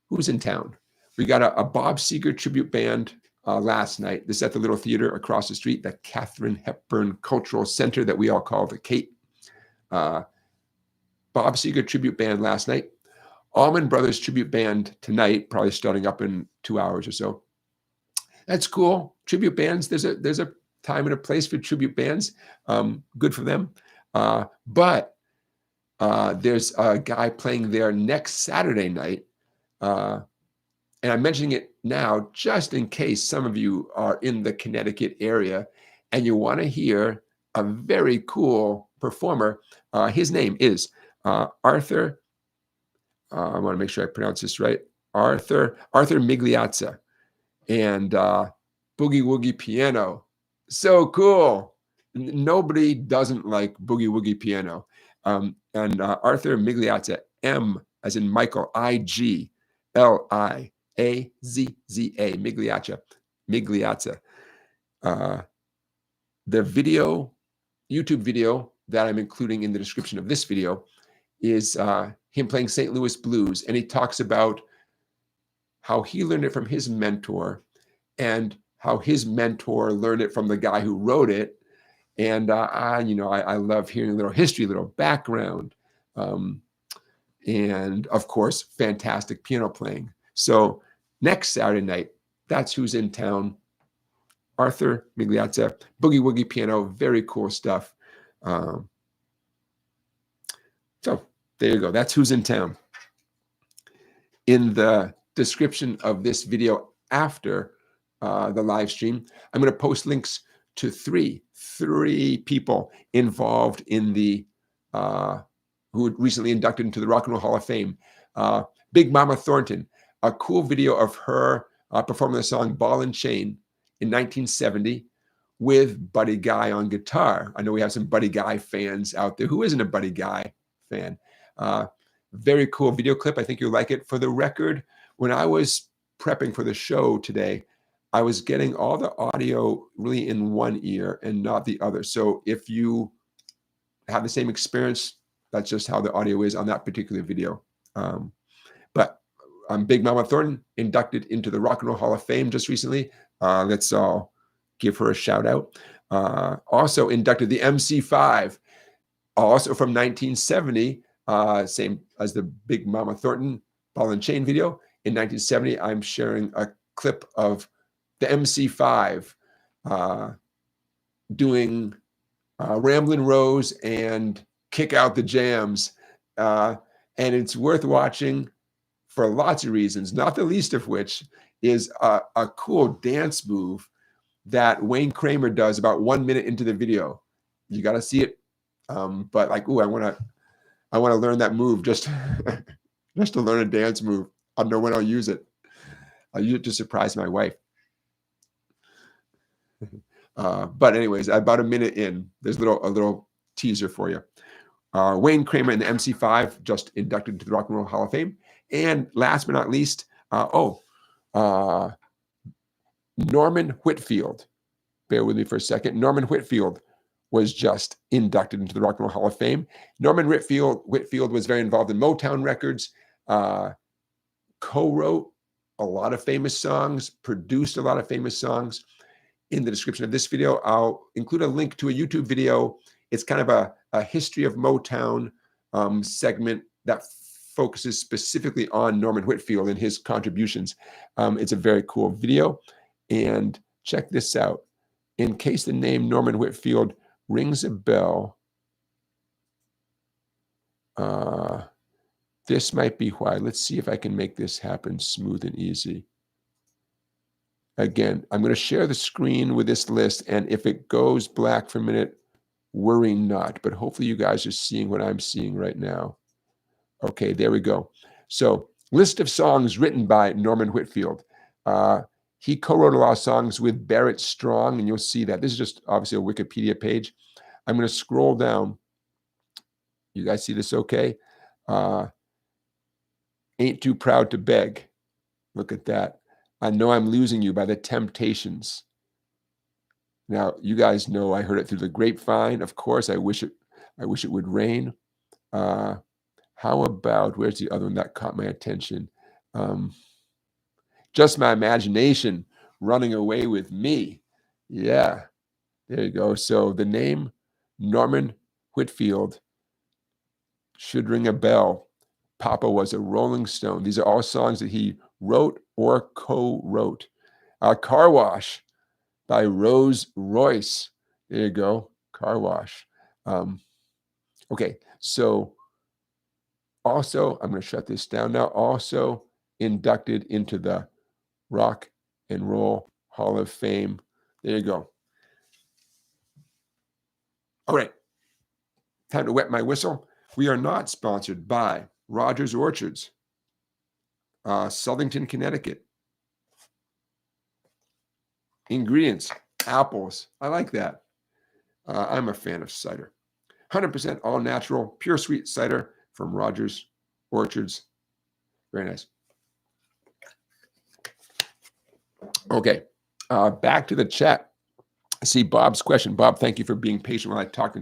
Who's in Town? We got a Bob Seger tribute band last night. This is at the little theater across the street, the Katharine Hepburn Cultural Center that we all call the Kate. Bob Seger tribute band last night. Allman Brothers tribute band tonight, probably starting up in 2 hours or so. That's cool. Tribute bands, there's a time and a place for tribute bands. Good for them. But there's a guy playing there next Saturday night. And I'm mentioning it now just in case some of you are in the Connecticut area and you want to hear a very cool performer. His name is Arthur. I want to make sure I pronounce this right. Arthur Migliazza, and boogie woogie piano. So cool. Nobody doesn't like boogie woogie piano. And Arthur Migliazza, M as in Michael, I-G-L-I-A-Z-Z-A, Migliazza. The video, YouTube video that I'm including in the description of this video is him playing St. Louis blues, and he talks about how he learned it from his mentor and how his mentor learned it from the guy who wrote it. And I love hearing a little history, a little background, and of course, fantastic piano playing. So next Saturday night, that's who's in town. Arthur Migliazza, boogie woogie piano, very cool stuff. So there you go. That's who's in town. In the description of this video after the live stream, I'm going to post links to three people involved in the who were recently inducted into the Rock and Roll Hall of Fame. Big Mama Thornton, a cool video of her performing the song Ball and Chain in 1970 with Buddy Guy on guitar. I know we have some Buddy Guy fans out there. Who isn't a Buddy Guy fan? Very cool video clip. I think you'll like it. For the record, when I was prepping for the show today, I was getting all the audio really in one ear and not the other. So if you have the same experience, that's just how the audio is on that particular video. But Big Mama Thornton inducted into the Rock and Roll Hall of Fame just recently. Let's all give her a shout out. Also inducted the MC5, also from 1970, same as the Big Mama Thornton Ball and Chain video. In 1970, I'm sharing a clip of the MC5 doing Ramblin' Rose and Kick Out the Jams. And it's worth watching for lots of reasons, not the least of which is a cool dance move that Wayne Kramer does about 1 minute into the video. You got to see it. But like, ooh, I want to learn that move just to learn a dance move. I don't know when I'll use it. I'll use it to surprise my wife. But anyways, about a minute in, there's a little teaser for you. Wayne Kramer and the MC5 just inducted into the Rock and Roll Hall of Fame. And last but not least, Norman Whitfield. Bear with me for a second. Norman Whitfield was just inducted into the Rock and Roll Hall of Fame. Norman Whitfield was very involved in Motown Records, co-wrote a lot of famous songs, produced a lot of famous songs. In the description of this video, I'll include a link to a YouTube video. It's kind of a history of Motown segment that focuses specifically on Norman Whitfield and his contributions. It's a very cool video. And check this out. In case the name Norman Whitfield rings a bell, this might be why. Let's see if I can make this happen smooth and easy. Again, I'm going to share the screen with this list, and if it goes black for a minute, worry not. But hopefully you guys are seeing what I'm seeing right now. Okay, there we go. So, list of songs written by Norman Whitfield. He co-wrote a lot of songs with Barrett Strong, and you'll see that. This is just obviously a Wikipedia page. I'm going to scroll down. You guys see this okay? Ain't Too Proud to Beg. Look at that. I Know I'm Losing You by the Temptations. Now, you guys know I heard it through the grapevine. Of course, I wish it would rain. How about, where's the other one that caught my attention? Just My Imagination, Running Away with Me. Yeah, there you go. So the name Norman Whitfield should ring a bell. Papa Was a Rolling Stone. These are all songs that he wrote or co-wrote. Car Wash by Rose Royce. There you go, Car Wash. Okay, so also, I'm going to shut this down now, also inducted into the Rock and Roll Hall of Fame. There you go. All right, time to wet my whistle. We are not sponsored by Rogers Orchards, Southington, Connecticut. Ingredients, apples. I like that. I'm a fan of cider. 100% all natural, pure sweet cider from Rogers Orchards. Very nice. Okay, back to the chat. I see Bob's question. Bob, thank you for being patient while I talk.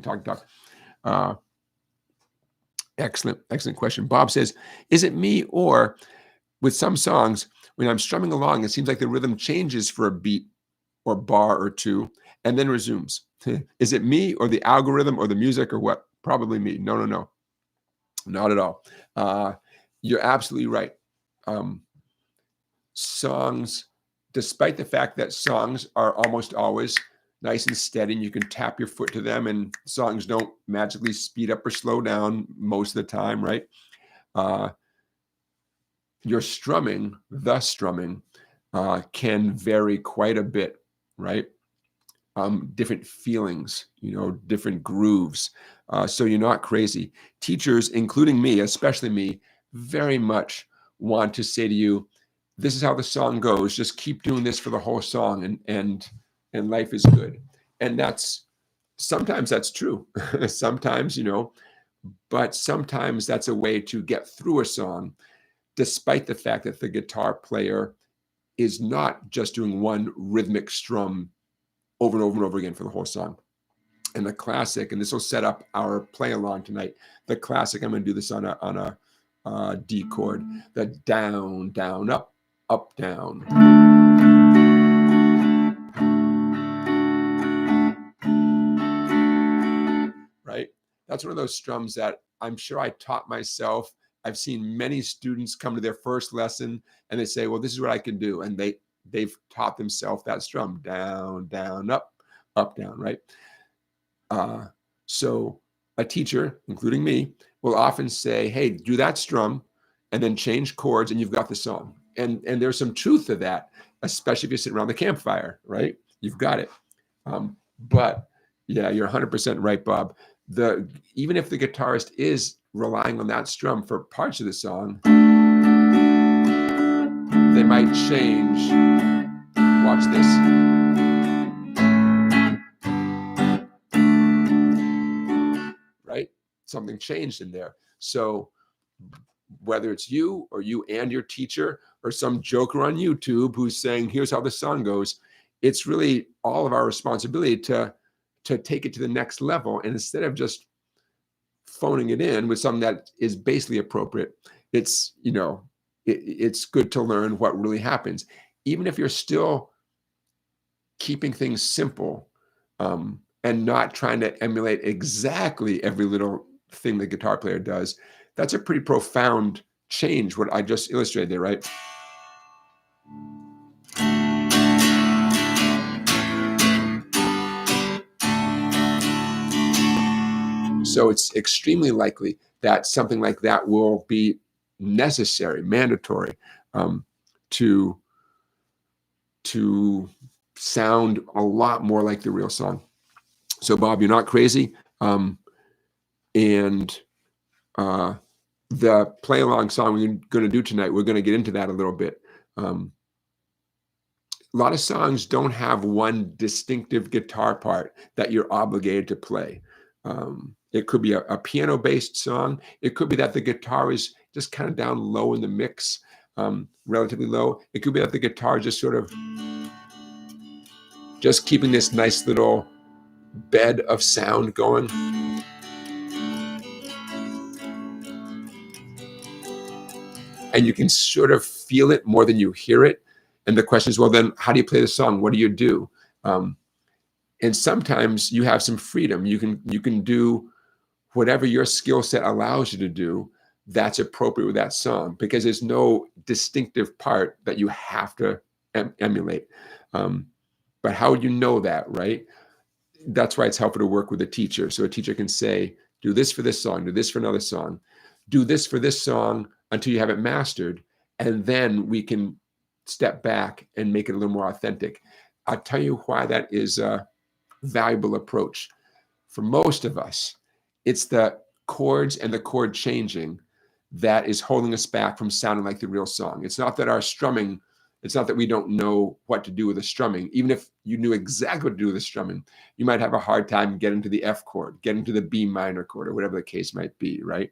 Excellent, excellent question. Bob says, is it me, or with some songs, when I'm strumming along, it seems like the rhythm changes for a beat or bar or two and then resumes? Is it me, or the algorithm, or the music, or what? Probably me. No, not at all. You're absolutely right. Songs, despite the fact that songs are almost always nice and steady, and you can tap your foot to them, and songs don't magically speed up or slow down most of the time, right? Your strumming, can vary quite a bit, right? Different feelings, different grooves. So you're not crazy. Teachers, including me, especially me, very much want to say to you, this is how the song goes. Just keep doing this for the whole song, and life is good. And sometimes that's true. Sometimes, but sometimes that's a way to get through a song, despite the fact that the guitar player is not just doing one rhythmic strum over and over and over again for the whole song. And the classic, and this will set up our play along tonight. The classic, I'm going to do this on a D chord. The down, down, up, down. Right? That's one of those strums that I'm sure I taught myself. I've seen many students come to their first lesson and they say, well, this is what I can do. And they've taught themselves that strum, down, down, up, down, right? So a teacher, including me, will often say, hey, do that strum and then change chords and you've got the song. And there's some truth to that, especially if you sit around the campfire, right? You've got it. But yeah, you're 100% right, Bob. Even if the guitarist is relying on that strum for parts of the song, they might change. Watch this. Right? Something changed in there. So whether it's you or you and your teacher or some joker on YouTube who's saying, here's how the song goes, it's really all of our responsibility to take it to the next level. And instead of just phoning it in with something that is basically appropriate, it's good to learn what really happens. Even if you're still keeping things simple, and not trying to emulate exactly every little thing the guitar player does, that's a pretty profound change, what I just illustrated there, right? So it's extremely likely that something like that will be necessary, mandatory, to sound a lot more like the real song. So Bob, you're not crazy. And the play along song we're going to do tonight, we're going to get into that a little bit. A lot of songs don't have one distinctive guitar part that you're obligated to play. It could be a piano-based song. It could be that the guitar is just kind of down low in the mix, relatively low. It could be that the guitar just sort of just keeping this nice little bed of sound going. And you can sort of feel it more than you hear it. And the question is, well, then how do you play the song? What do you do? And sometimes you have some freedom. You can do whatever your skill set allows you to do that's appropriate with that song, because there's no distinctive part that you have to emulate. But how would you know that, right? That's why it's helpful to work with a teacher. So a teacher can say, do this for this song, do this for another song, do this for this song until you have it mastered, and then we can step back and make it a little more authentic. I'll tell you why that is a valuable approach. For most of us, it's the chords and the chord changing that is holding us back from sounding like the real song. It's not that our strumming, it's not that we don't know what to do with the strumming. Even if you knew exactly what to do with the strumming, you might have a hard time getting to the F chord, getting to the B minor chord, or whatever the case might be, right?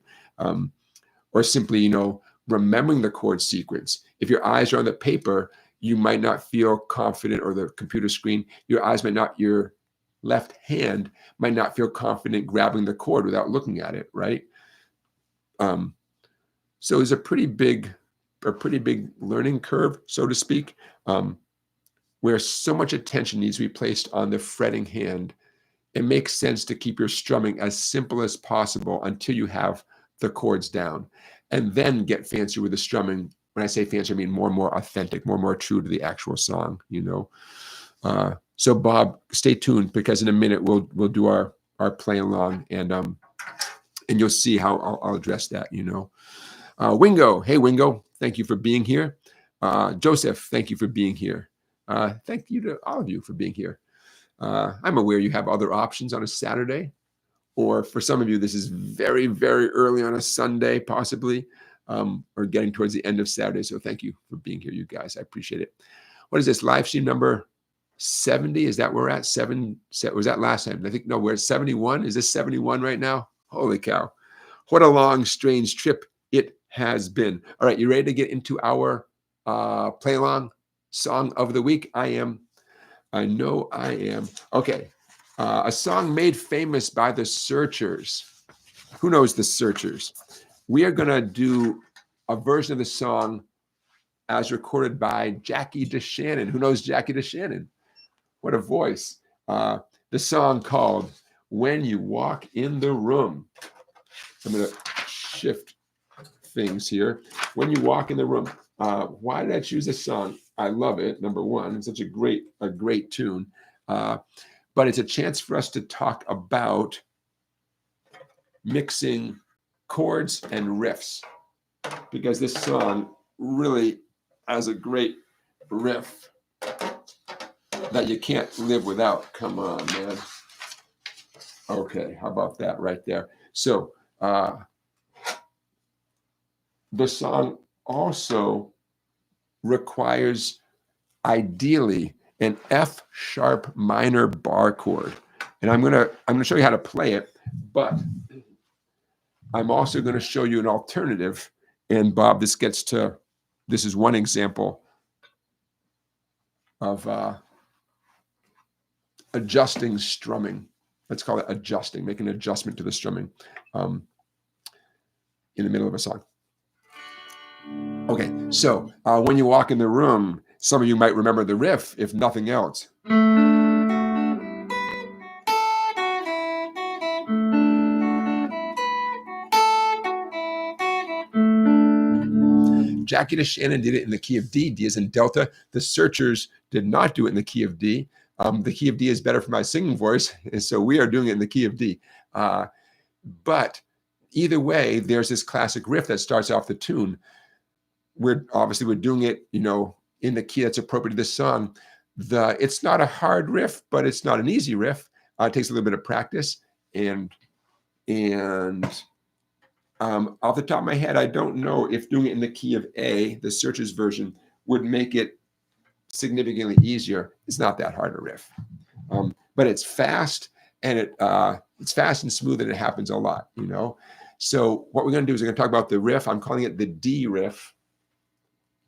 Or simply, remembering the chord sequence. If your eyes are on the paper, you might not feel confident, or the computer screen, your left hand might not feel confident grabbing the chord without looking at it, right? So it's a pretty big learning curve, so to speak, where so much attention needs to be placed on the fretting hand. It makes sense to keep your strumming as simple as possible until you have the chords down, and then get fancy with the strumming. When I say fancy, I mean more and more authentic, more and more true to the actual song, you know. So Bob, stay tuned, because in a minute we'll do our play along, and you'll see how I'll address that, you know. Wingo, hey Wingo, thank you for being here. Joseph, thank you for being here. Thank you to all of you for being here. I'm aware you have other options on a Saturday, or for some of you, this is very, very early on a Sunday, possibly, or getting towards the end of Saturday. So thank you for being here, you guys. I appreciate it. What is this, live stream number 70? Is that where we're at? Was that last time? I think, no, we're at 71. Is this 71 right now? Holy cow. What a long, strange trip it has been. All right, you ready to get into our play along song of the week? I am. I know I am. Okay. A song made famous by the Searchers. Who knows the Searchers? We are going to do a version of the song as recorded by Jackie Deshannon. Who knows Jackie Deshannon? What a voice. The song called When You Walk in the Room. I'm going to shift things here. When You Walk in the Room. Why did I choose this song? I love it. Number one, it's such a great tune. But it's a chance for us to talk about mixing chords and riffs, because this song really has a great riff that you can't live without. Come on, man. Okay, how about that right there? So the song also requires, ideally, an F sharp minor bar chord. And I'm gonna show you how to play it, but I'm also going to show you an alternative. And Bob, this is one example of adjusting strumming. Let's call it adjusting, make an adjustment to the strumming in the middle of a song. Okay, so When You Walk in the Room, some of you might remember the riff, if nothing else. Jackie Deshannon did it in the key of D. D is in Delta. The Searchers did not do it in the key of D. The key of D is better for my singing voice, and so we are doing it in the key of D. But either way, there's this classic riff that starts off the tune. We're doing it, you know, in the key that's appropriate to this song. It's not a hard riff, but it's not an easy riff. It takes a little bit of practice, and off the top of my head, I don't know if doing it in the key of A, the Searchers version, would make it significantly easier. It's not that hard a riff, but it's fast, and it's fast and smooth, and it happens a lot, you know. So what we're going to do is we're going to talk about the riff. I'm calling it the D riff,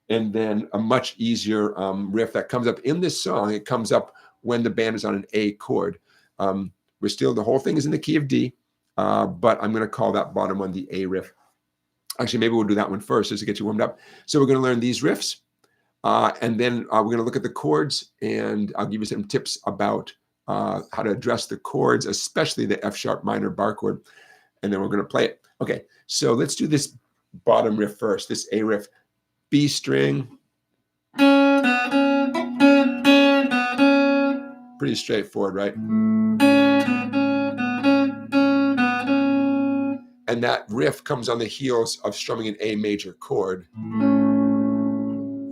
and then a much easier riff that comes up in this song. It comes up when the band is on an A chord. The whole thing is in the key of D. But I'm going to call that bottom one the A riff. Actually, maybe we'll do that one first just to get you warmed up. So we're going to learn these riffs, and then we're going to look at the chords, and I'll give you some tips about how to address the chords, especially the F sharp minor bar chord, and then we're going to play it. Okay, so let's do this bottom riff first, this A riff. B string. Pretty straightforward, right? And that riff comes on the heels of strumming an A major chord.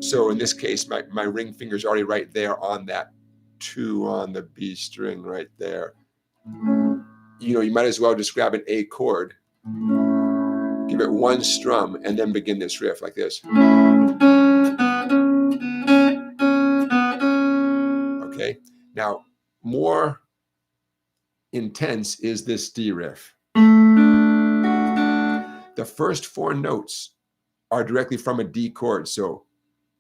So in this case, my ring finger's already right there on that 2 on the B string right there. You know, you might as well just grab an A chord, give it one strum, and then begin this riff like this. Okay, now more intense is this D riff. The first 4 notes are directly from a D chord. So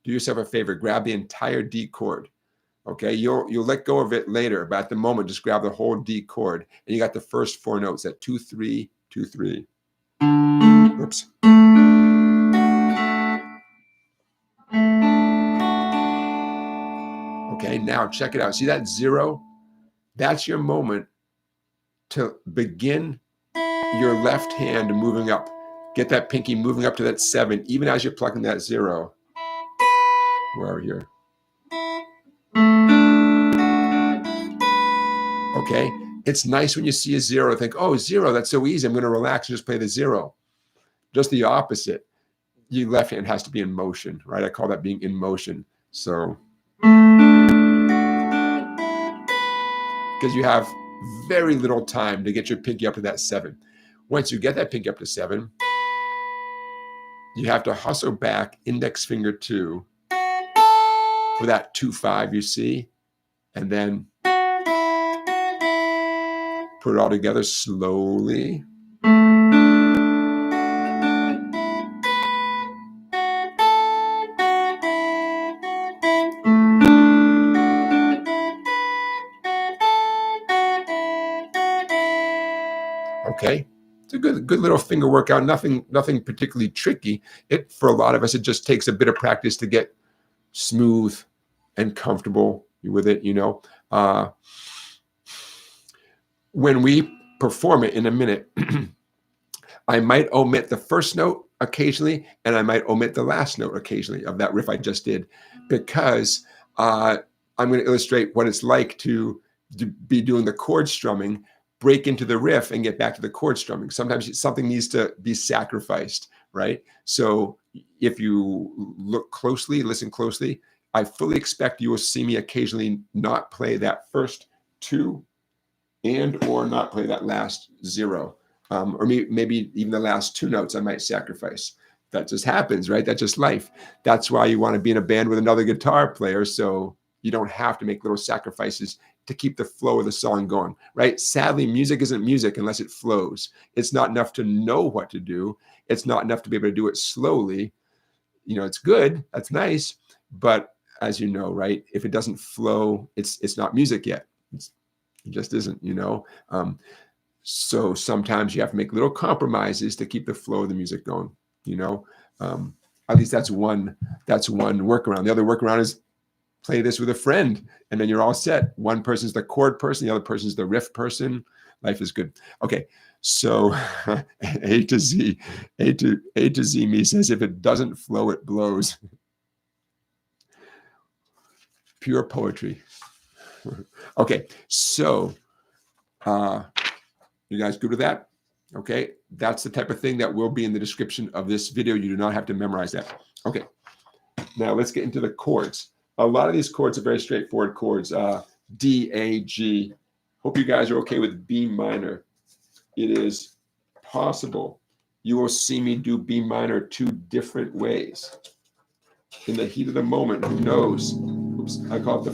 do yourself a favor, grab the entire D chord. Okay, you'll let go of it later, but at the moment, just grab the whole D chord, and you got the first 4 notes at 2, 3, 2, 3. Oops. Okay, now check it out. See that 0? That's your moment to begin your left hand moving up. Get that pinky moving up to that 7, even as you're plucking that 0. Where are we here? Okay, it's nice when you see a 0, think, oh, 0, that's so easy. I'm going to relax and just play the 0. Just the opposite. Your left hand has to be in motion, right? I call that being in motion. So, because you have very little time to get your pinky up to that 7. Once you get that pinky up to 7, you have to hustle back index finger 2 for that 2-5 you see, and then put it all together slowly. Okay, it's a good little finger workout. Nothing particularly tricky. For a lot of us, it just takes a bit of practice to get smooth and comfortable with it. When we perform it in a minute, I might omit the first note occasionally, and I might omit the last note occasionally of that riff I just did, because I'm going to illustrate what it's like to be doing the chord strumming, break into the riff, and get back to the chord strumming. Sometimes something needs to be sacrificed, right? So if you look closely, listen closely, I fully expect you will see me occasionally not play that first 2 and or not play that last 0. Or maybe even the last 2 notes I might sacrifice. That just happens, right? That's just life. That's why you want to be in a band with another guitar player, so you don't have to make little sacrifices to keep the flow of the song going, right? Sadly, music isn't music unless it flows. It's not enough to know what to do. It's not enough to be able to do it slowly. It's good. That's nice. But as you know, right, if it doesn't flow, it's not music yet. It just isn't, So sometimes you have to make little compromises to keep the flow of the music going, At least that's one workaround. The other workaround is play this with a friend, and then you're all set. One person's the chord person, the other person's the riff person. Life is good. Okay, so A to Z me says, if it doesn't flow, it blows. Pure poetry. Okay, so you guys good with that? Okay, that's the type of thing that will be in the description of this video. You do not have to memorize that. Okay, now let's get into the chords. A lot of these chords are very straightforward chords. D, A, G. Hope you guys are okay with B minor. It is possible you will see me do B minor 2 different ways. In the heat of the moment, who knows? Oops, I call it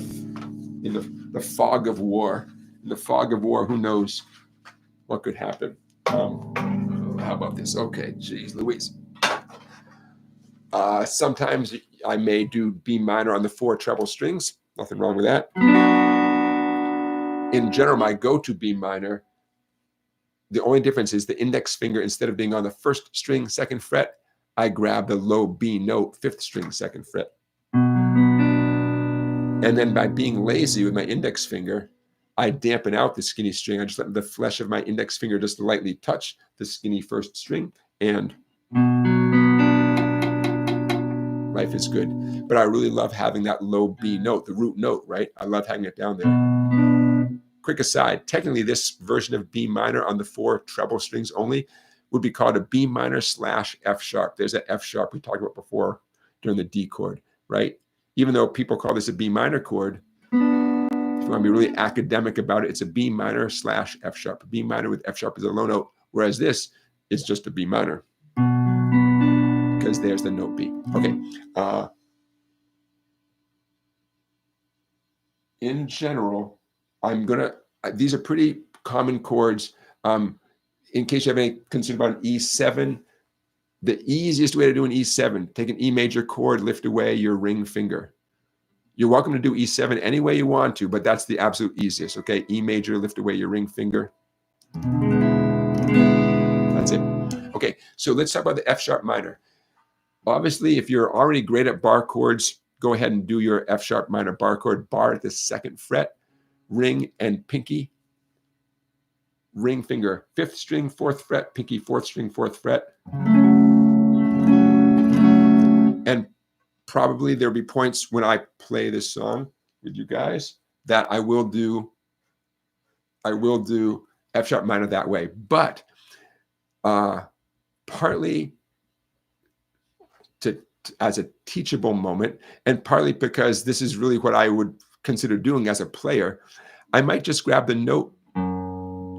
the fog of war. In the fog of war, who knows what could happen? How about this? Okay, geez, Louise. Sometimes I may do B minor on the 4 treble strings. Nothing wrong with that. In general, my go-to B minor, the only difference is the index finger, instead of being on the 1st string, 2nd fret, I grab the low B note, 5th string, 2nd fret. And then by being lazy with my index finger, I dampen out the skinny string. I just let the flesh of my index finger just lightly touch the skinny 1st string, and life is good. But I really love having that low B note, the root note, right? I love having it down there. Quick aside, technically this version of B minor on the 4 treble strings only would be called a B minor / F sharp. There's that F sharp we talked about before during the D chord, right? Even though people call this a B minor chord, if you want to be really academic about it, it's a B minor / F sharp. B minor with F sharp is a low note, whereas this is just a B minor, because there's the note B. Okay. In general, these are pretty common chords. In case you have any concern about an E7, the easiest way to do an E7, take an E major chord, lift away your ring finger. You're welcome to do E7 any way you want to, but that's the absolute easiest, okay? E major, lift away your ring finger. That's it. Okay, so let's talk about the F sharp minor. Obviously, if you're already great at bar chords, go ahead and do your F sharp minor bar chord. Bar at the 2nd fret, ring and pinky. Ring finger 5th string 4th fret, pinky 4th string 4th fret. And probably there'll be points when I play this song with you guys that I will do F sharp minor that way. But partly as a teachable moment, and partly because this is really what I would consider doing as a player, I might just grab the note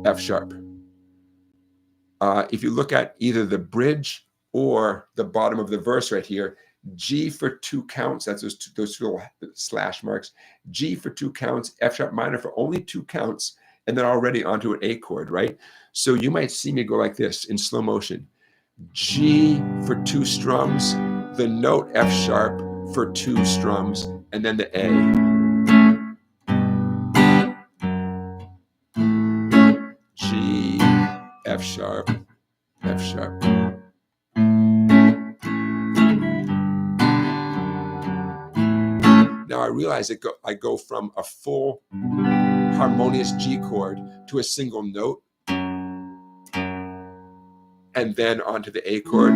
F sharp. If you look at either the bridge or the bottom of the verse right here, G for 2 counts, that's those little slash marks, G for 2 counts, F sharp minor for only 2 counts, and then already onto an A chord, right? So you might see me go like this in slow motion. G for 2 strums, the note F sharp for 2 strums, and then the A. G, F sharp, F sharp. Now I realize I go from a full harmonious G chord to a single note, and then onto the A chord.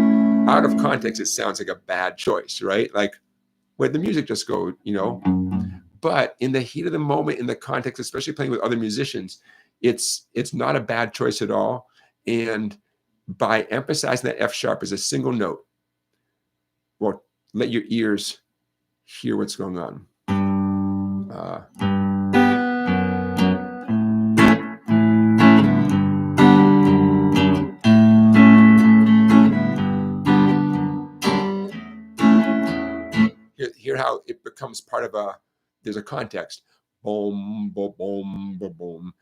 Out of context, it sounds like a bad choice, right? Like, where'd the music just go, you know? But in the heat of the moment, in the context, especially playing with other musicians, it's not a bad choice at all. And by emphasizing that F sharp as a single note, well, let your ears hear what's going on. Hear how it becomes part of there's a context. Boom, boom, boom, boom, boom.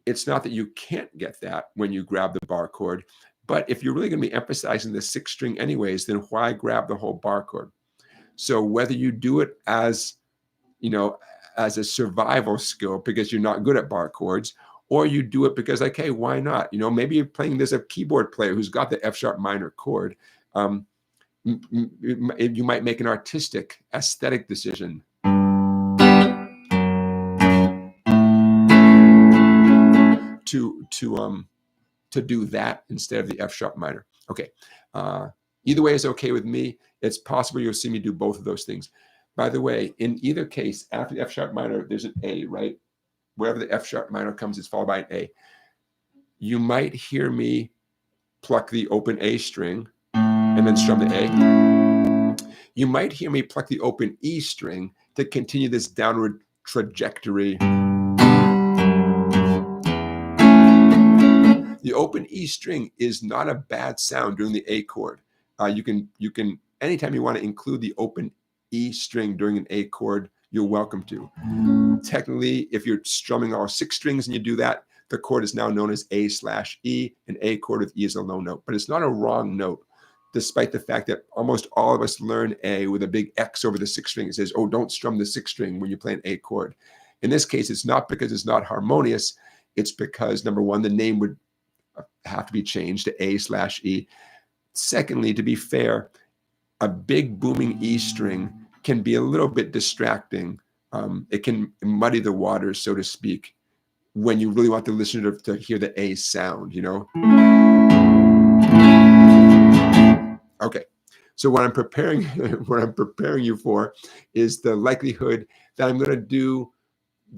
It's not that you can't get that when you grab the bar chord, but if you're really going to be emphasizing the 6th string anyways, then why grab the whole bar chord? So whether you do it as, you know, as a survival skill because you're not good at bar chords, or you do it because, like, hey, why not? You know, maybe you're playing, there's a keyboard player who's got the F sharp minor chord. You might make an artistic, aesthetic decision to do that instead of the F sharp minor. Okay, either way is okay with me. It's possible you'll see me do both of those things. By the way, in either case, after the F sharp minor, there's an A, right? Wherever the F sharp minor comes, it's followed by an A. You might hear me pluck the open A string and then strum the A. You might hear me pluck the open E string to continue this downward trajectory. The open E string is not a bad sound during the A chord. You can anytime you want to include the open E string during an A chord, you're welcome to. Technically, if you're strumming all 6 strings and you do that, the chord is now known as A/E, an A chord with E as a low note. But it's not a wrong note, despite the fact that almost all of us learn A with a big X over the 6th string. It says, oh, don't strum the 6th string when you play an A chord. In this case, it's not because it's not harmonious. It's because, number one, the name would have to be changed to A/E. Secondly, to be fair, a big booming E string can be a little bit distracting. It can muddy the waters, so to speak, when you really want the listener to hear the A sound, you know? Okay, so what I'm preparing you for is the likelihood that I'm going to do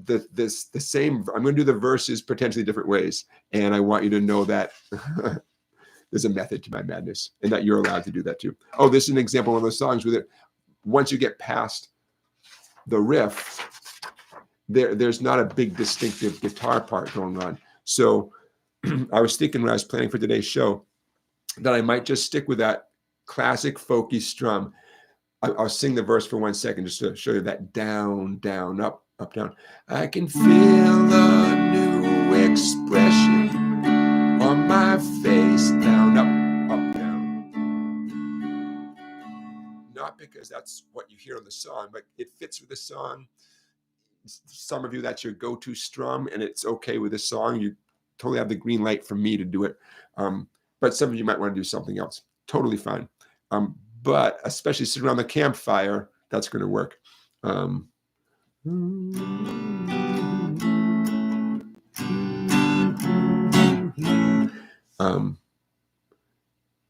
the same. I'm going to do the verses potentially different ways, and I want you to know that there's a method to my madness, and that you're allowed to do that too. Oh, this is an example of one of those songs where once you get past the riff, there's not a big distinctive guitar part going on. So I was thinking when I was planning for today's show that I might just stick with that classic folky strum. I'll sing the verse for 1 second just to show you that down, down, up, up, down. I can feel a new expression on my face, down, up, up, down. Not because that's what you hear on the song, but it fits with the song. Some of you, that's your go-to strum, and it's okay with the song. You totally have the green light from me to do it. but some of you might want to do something else. Totally fine. But especially sitting around the campfire, that's going to work.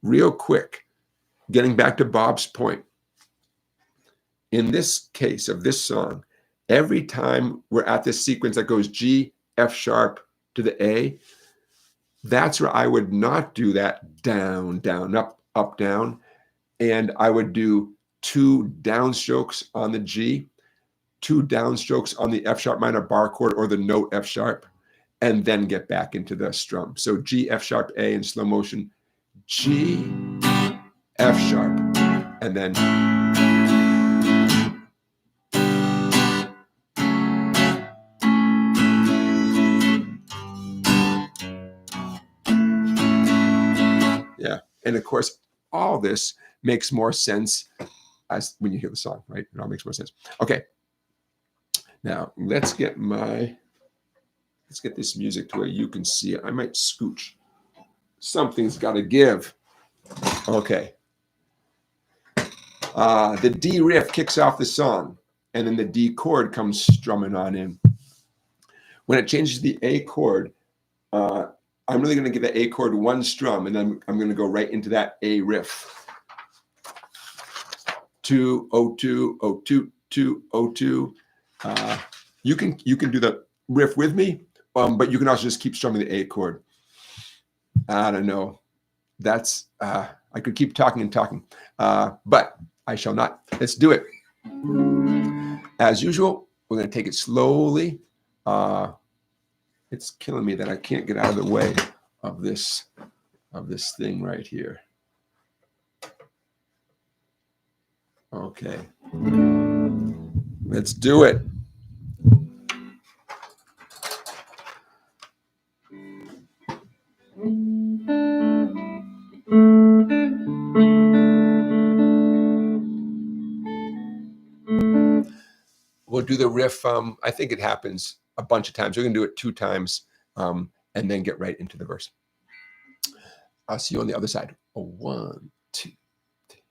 Real quick, getting back to Bob's point. In this case of this song, every time we're at this sequence that goes G, F sharp to the A, that's where I would not do that down, down, up, up, down. And I would do 2 downstrokes on the G, 2 downstrokes on the F sharp minor bar chord or the note F sharp, and then get back into the strum. So G, F sharp, A in slow motion, G, F sharp, and then yeah. And of course, all this makes more sense as when you hear the song, right? It all makes more sense. Okay. Now let's get this music to where you can see it. I might scooch. Something's got to give. Okay. The D riff kicks off the song, and then the D chord comes strumming on in. When it changes to the A chord, I'm really going to give the A chord 1 strum, and then I'm going to go right into that A riff. 2, 0, 2, 0, 2, 2, 0, 2. You can do the riff with me, but you can also just keep strumming the A chord. I don't know. That's I could keep talking and talking, but I shall not. Let's do it. As usual, we're going to take it slowly. It's killing me that I can't get out of the way of this thing right here. Okay. Let's do it. We'll do the riff. I think it happens a bunch of times. We're going to do it 2 times and then get right into the verse. I'll see you on the other side. 1, 2, 3.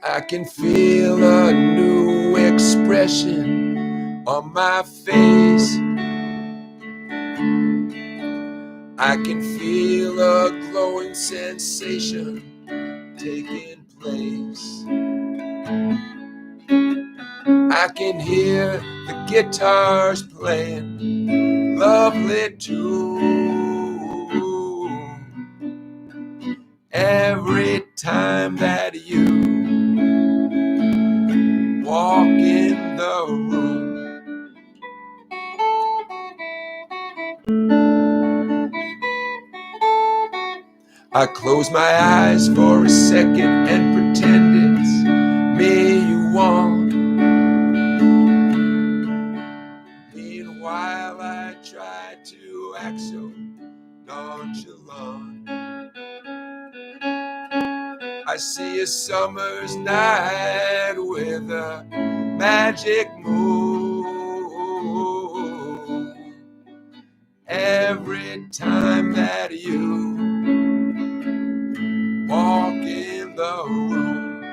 I can feel a new expression on my face. I can feel a glowing sensation taking place. I can hear the guitars playing lovely tune every time that you walk in the room. I close my eyes for a second and pretend it's me you want. Meanwhile, I try to act so nonchalant. I see a summer's night with a magic moon. Every time that you walk in the room.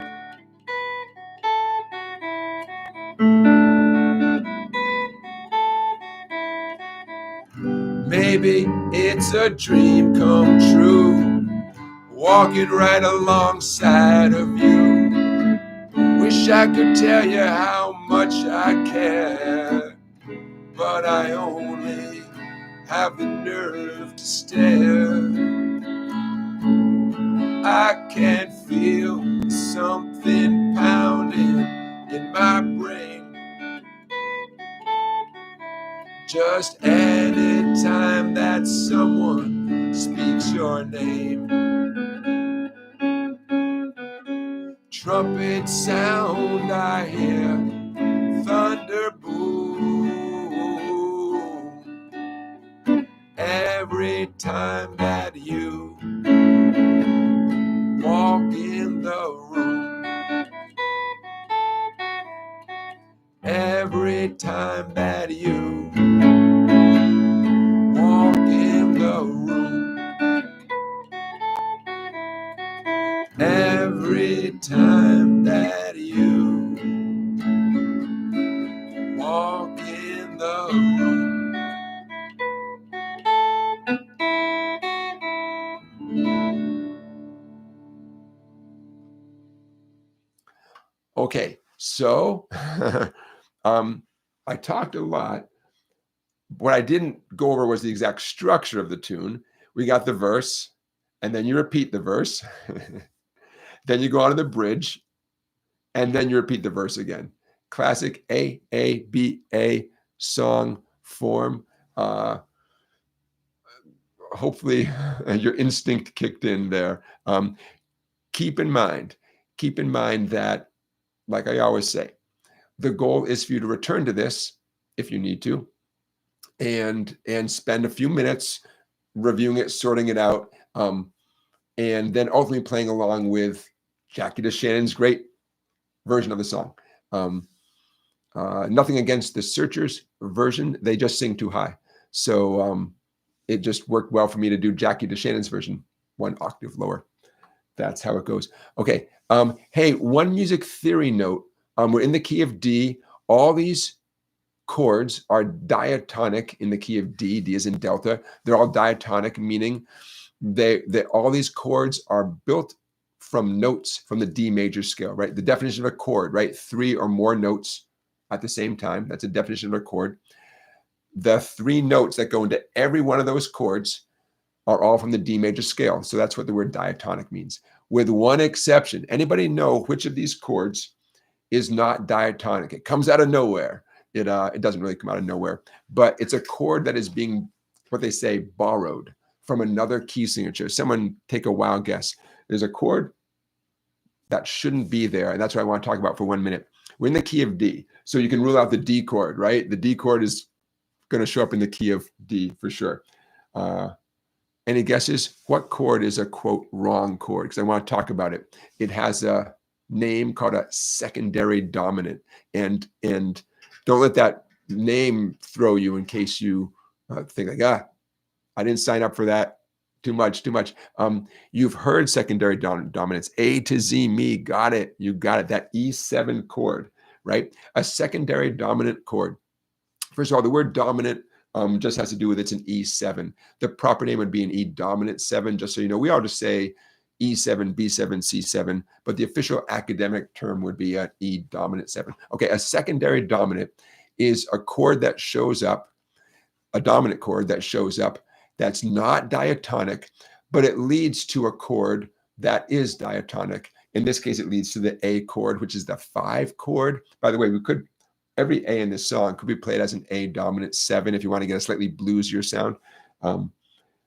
Maybe it's a dream come true, walking right alongside of you. Wish I could tell you how much I care, but I only have the nerve to stare. I can feel something pounding in my brain. Just any time that someone speaks your name. Trumpet sound I hear, thunder boom. Every time that you walk in the room. time that you walk in the room, every time that you walk in the room. Okay, so I talked a lot. What I didn't go over was the exact structure of the tune. We got the verse, and then you repeat the verse. Then you go on to the bridge, and then you repeat the verse again. Classic A-A-B-A song form. Hopefully your instinct kicked in there. Keep in mind that, like I always say, the goal is for you to return to this if you need to, and spend a few minutes reviewing it, sorting it out, and then ultimately playing along with Jackie Deshannon's great version of the song. Nothing against the Searchers version, they just sing too high. So it just worked well for me to do Jackie Deshannon's version, one octave lower. That's how it goes. Okay. Hey, one music theory note. We're in the key of D. All these chords are diatonic in the key of D. D is in delta. They're all diatonic, meaning that all these chords are built from notes from the D major scale, right? The definition of a chord, right? 3 or more notes at the same time. That's a definition of a chord. The 3 notes that go into every one of those chords are all from the D major scale. So that's what the word diatonic means. With one exception. Anybody know which of these chords is not diatonic? It comes out of nowhere. It doesn't really come out of nowhere, but it's a chord that is being, what they say, borrowed from another key signature. Someone take a wild guess. There's a chord that shouldn't be there, and that's what I want to talk about for 1 minute. We're in the key of D, so you can rule out the D chord, right? The D chord is going to show up in the key of D for sure. Any guesses? What chord is a, quote, wrong chord? Because I want to talk about it. It has a name called a secondary dominant, and don't let that name throw you in case you think like, I didn't sign up for that. Too much. You've heard secondary dominants. A to Z, me, got it. You got it. That E7 chord, right? A secondary dominant chord. First of all, the word dominant just has to do with it's an E7. The proper name would be an E dominant 7, just so you know. We all just say E7, B7, C7, but the official academic term would be an E dominant 7. Okay, a secondary dominant is a chord that shows up, a dominant chord that shows up that's not diatonic, but it leads to a chord that is diatonic. In this case, it leads to the A chord, which is the 5 chord. By the way, every A in this song could be played as an A dominant 7 if you want to get a slightly bluesier sound.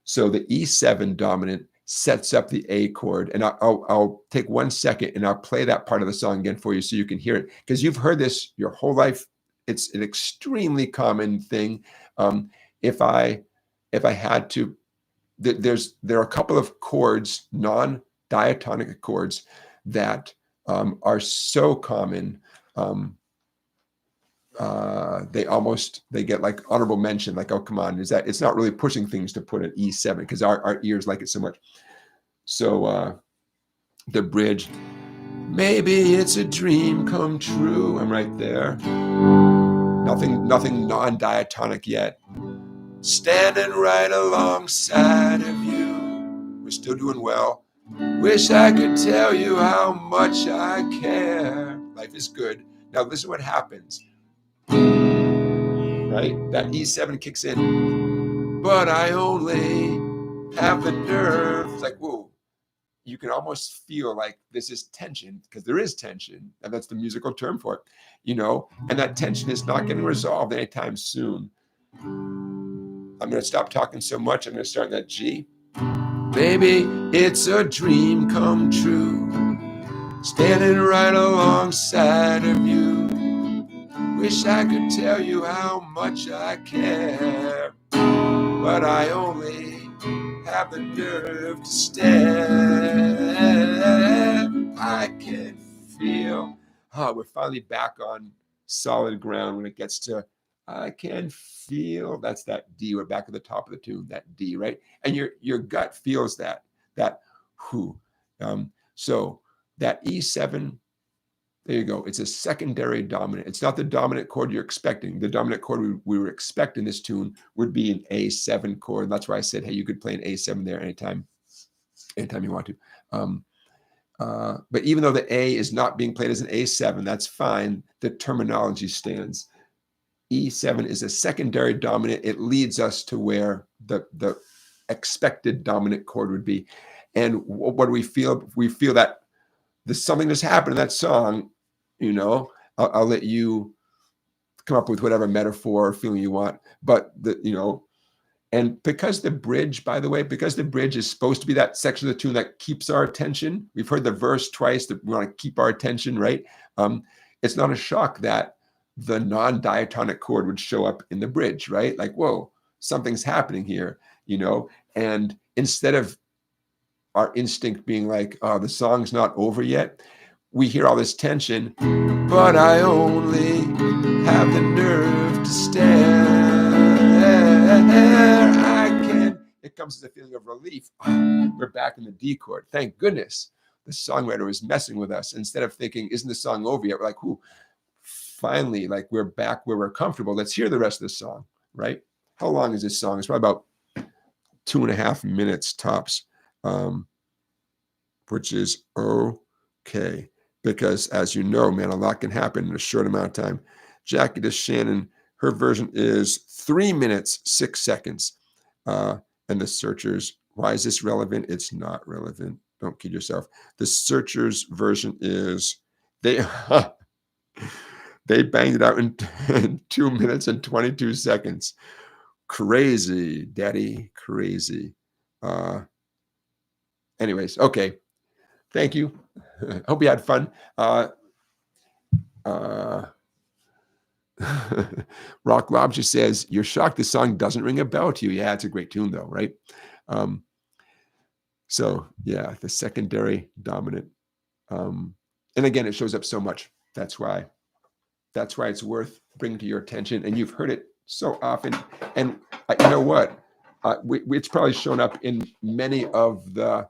So the E7 dominant sets up the A chord, and I'll take 1 second and I'll play that part of the song again for you so you can hear it, because you've heard this your whole life. It's an extremely common thing. If I had to, there are a couple of chords, non-diatonic chords, that are so common. They get like honorable mention, like, oh, come on, it's not really pushing things to put an E7 because our ears like it so much. So the bridge, maybe it's a dream come true. I'm right there. Nothing non-diatonic yet. Standing right alongside of you. We're still doing well. Wish I could tell you how much I care. Life is good. Now listen what happens. Right? That E7 kicks in. But I only have the nerve. It's like, whoa. You can almost feel like this is tension, because there is tension, and that's the musical term for it, and that tension is not getting resolved anytime soon. I'm going to stop talking so much. I'm going to start in that G. Baby, it's a dream come true, standing right alongside of you. Wish I could tell you how much I care, but I only have the nerve to stare. I can feel, we're finally back on solid ground when it gets to I can feel, that's that D. We're back at the top of the tune, that D, right? And your gut feels that who. So that E7, there you go. It's a secondary dominant. It's not the dominant chord you're expecting. The dominant chord we were expecting this tune would be an A7 chord. That's why I said, hey, you could play an A7 there anytime you want to. But even though the A is not being played as an A7, that's fine. The terminology stands. E7 is a secondary dominant. It leads us to where the expected dominant chord would be. And what do we feel? We feel that there's something that's happened in that song. You know, I'll let you come up with whatever metaphor or feeling you want. But and because the bridge, by the way, because the bridge is supposed to be that section of the tune that keeps our attention. We've heard the verse twice, that we want to keep our attention, right? It's not a shock that the non-diatonic chord would show up in the bridge, right? Like, whoa, something's happening here, and instead of our instinct being like, oh, the song's not over yet, we hear all this tension, but I only have the nerve to stare. It comes as a feeling of relief. Oh, we're back in the D chord. Thank goodness the songwriter was messing with us. Instead of thinking, isn't the song over yet? We're like, ooh, finally, like we're back where we're comfortable. Let's hear the rest of the song, right? How long is this song? It's probably about 2.5 minutes tops, which is okay. Because as you know, man, a lot can happen in a short amount of time. Jackie Deshannon, her version is 3 minutes, 6 seconds. And the Searchers, why is this relevant? It's not relevant. Don't kid yourself. The Searchers version is, they banged it out in 2 minutes and 22 seconds. Crazy, daddy, crazy. Anyways, okay. Thank you. Hope you had fun. Rock Lob just says, you're shocked the song doesn't ring a bell to you. Yeah, it's a great tune though, right? So yeah, the secondary dominant. And again, it shows up so much. That's why it's worth bringing to your attention. And you've heard it so often. And you know what? It's probably shown up in many of the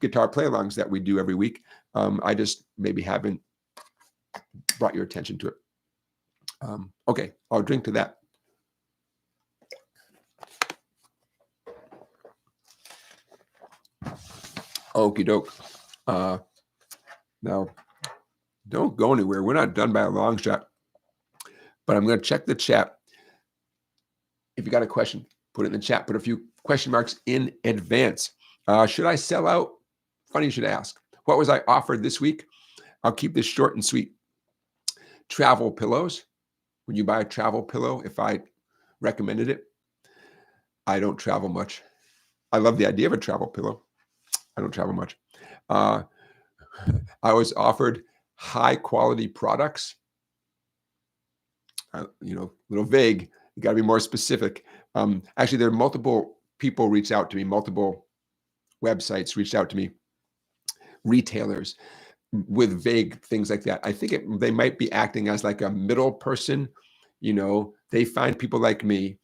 guitar play-alongs that we do every week. I just maybe haven't brought your attention to it. Okay, I'll drink to that. Okie doke. Now, don't go anywhere. We're not done by a long shot, but I'm going to check the chat. If you got a question, put it in the chat. Put a few question marks in advance. Should I sell out? Funny you should ask. What was I offered this week? I'll keep this short and sweet. Travel pillows. When you buy a travel pillow, if I recommended it, I don't travel much. I love the idea of a travel pillow. I don't travel much. I was offered high quality products. A little vague. You got to be more specific. Actually, there are multiple people reached out to me, multiple websites reached out to me, retailers with vague things like that. I think they might be acting as like a middle person. They find people like me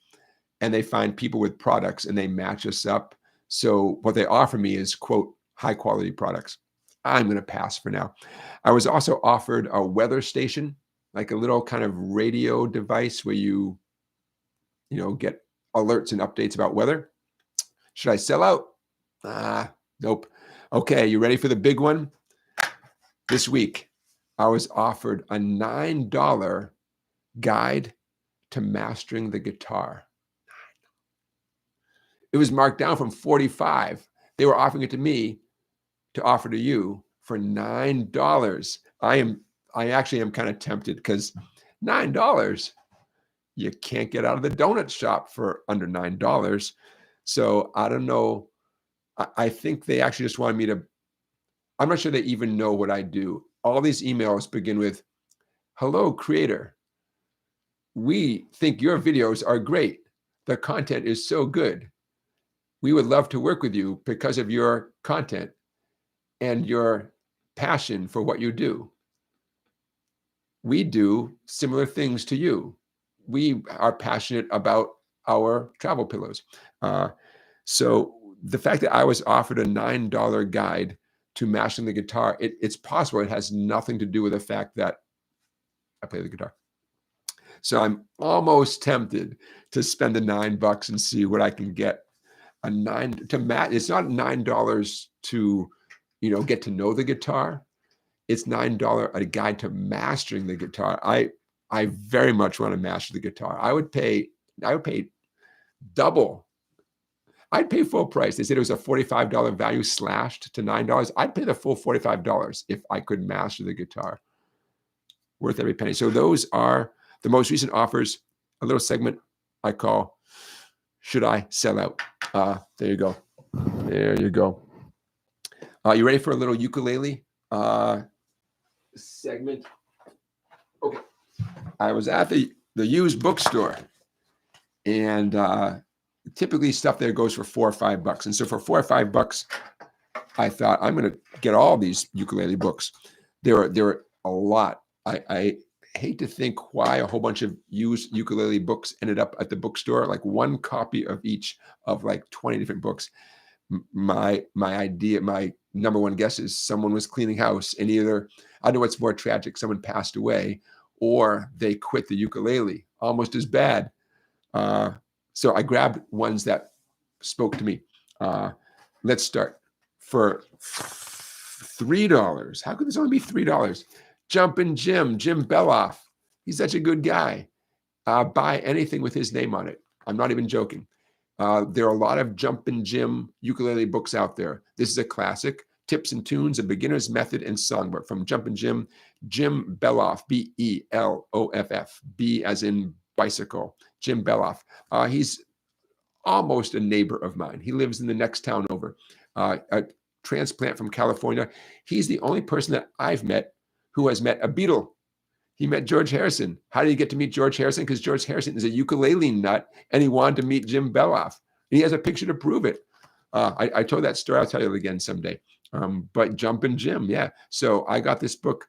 and they find people with products and they match us up. So what they offer me is, quote, high quality products. I'm going to pass for now. I was also offered a weather station, like a little kind of radio device where you get alerts and updates about weather. Should I sell out? Nope. Okay, you ready for the big one? This week, I was offered a $9 guide to mastering the guitar. It was marked down from $45. They were offering it to me to offer to you for $9. I actually am kind of tempted because $9, you can't get out of the donut shop for under $9. So I don't know. I think they actually just wanted me to, I'm not sure they even know what I do. All these emails begin with, hello, creator. We think your videos are great. The content is so good. We would love to work with you because of your content and your passion for what you do. We do similar things to you. we are passionate about our travel pillows. So the fact that I was offered a $9 guide to mastering the guitar, it's possible it has nothing to do with the fact that I play the guitar. So I'm almost tempted to spend the $9 and see what I can get. A $9 to match. It's not $9 to, get to know the guitar. It's $9 a guide to mastering the guitar. I very much want to master the guitar. I would pay double. I'd pay full price. They said it was a $45 value slashed to $9. I'd pay the full $45 if I could master the guitar. Worth every penny. So those are the most recent offers. A little segment I call "Should I Sell Out?" There you go. There you go. You ready for a little ukulele segment? Okay. I was at the used bookstore, and typically stuff there goes for $4 or $5. And so for $4 or $5, I thought I'm going to get all these ukulele books. There are a lot. I hate to think why a whole bunch of used ukulele books ended up at the bookstore, like one copy of each of like 20 different books. My number one guess is someone was cleaning house, and either, I don't know what's more tragic, someone passed away or they quit the ukulele. Almost as bad. So I grabbed ones that spoke to me. Let's start. For $3, how could this only be $3? Jumpin' Jim Beloff. He's such a good guy. Buy anything with his name on it. I'm not even joking. There are a lot of Jumpin' Jim ukulele books out there. This is a classic. Tips and Tunes, A Beginner's Method and Songbook from Jumpin' Jim Beloff, Beloff, B as in bicycle, Jim Beloff. He's almost a neighbor of mine. He lives in the next town over. A transplant from California. He's the only person that I've met who has met a Beatle. He met George Harrison. How did he get to meet George Harrison? Because George Harrison is a ukulele nut, and he wanted to meet Jim Beloff. And he has a picture to prove it. I told that story. I'll tell you it again someday. But Jumpin' Jim, yeah. So I got this book.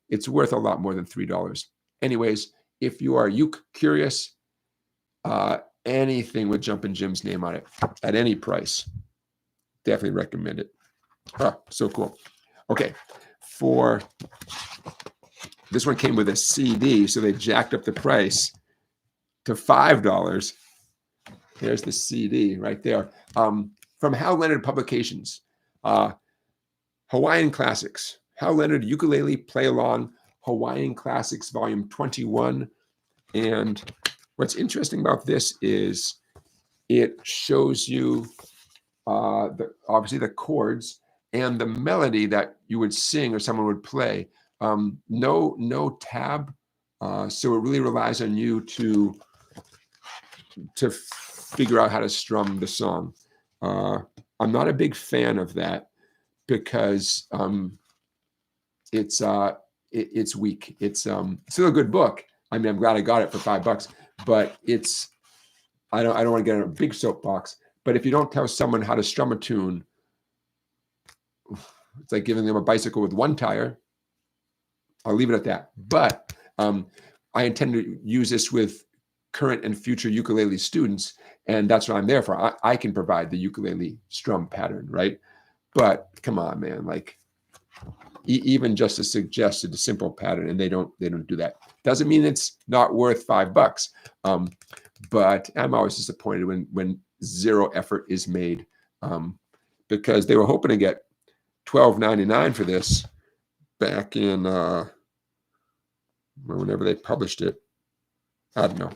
It's worth a lot more than $3. Anyways, if you are uke curious, anything with Jumpin' Jim's name on it at any price, definitely recommend it. So cool. Okay, for this one came with a CD, so they jacked up the price to $5. There's the CD right there. From Hal Leonard Publications, Hawaiian Classics. Hal Leonard Ukulele Play Along, Hawaiian Classics, Volume 21. And what's interesting about this is it shows you obviously the chords and the melody that you would sing or someone would play. No tab, so it really relies on you to figure out how to strum the song. I'm not a big fan of that because it's weak. It's still a good book. I mean, I'm glad I got it for $5, but I don't want to get in a big soapbox. But if you don't tell someone how to strum a tune, it's like giving them a bicycle with one tire. I'll leave it at that. But I intend to use this with current and future ukulele students, and that's what I'm there for. I can provide the ukulele strum pattern, right? But come on, man, like even just a suggested simple pattern, and they don't do that. Doesn't mean it's not worth $5. But I'm always disappointed when zero effort is made, because they were hoping to get $12.99 for this back in whenever they published it. I don't know.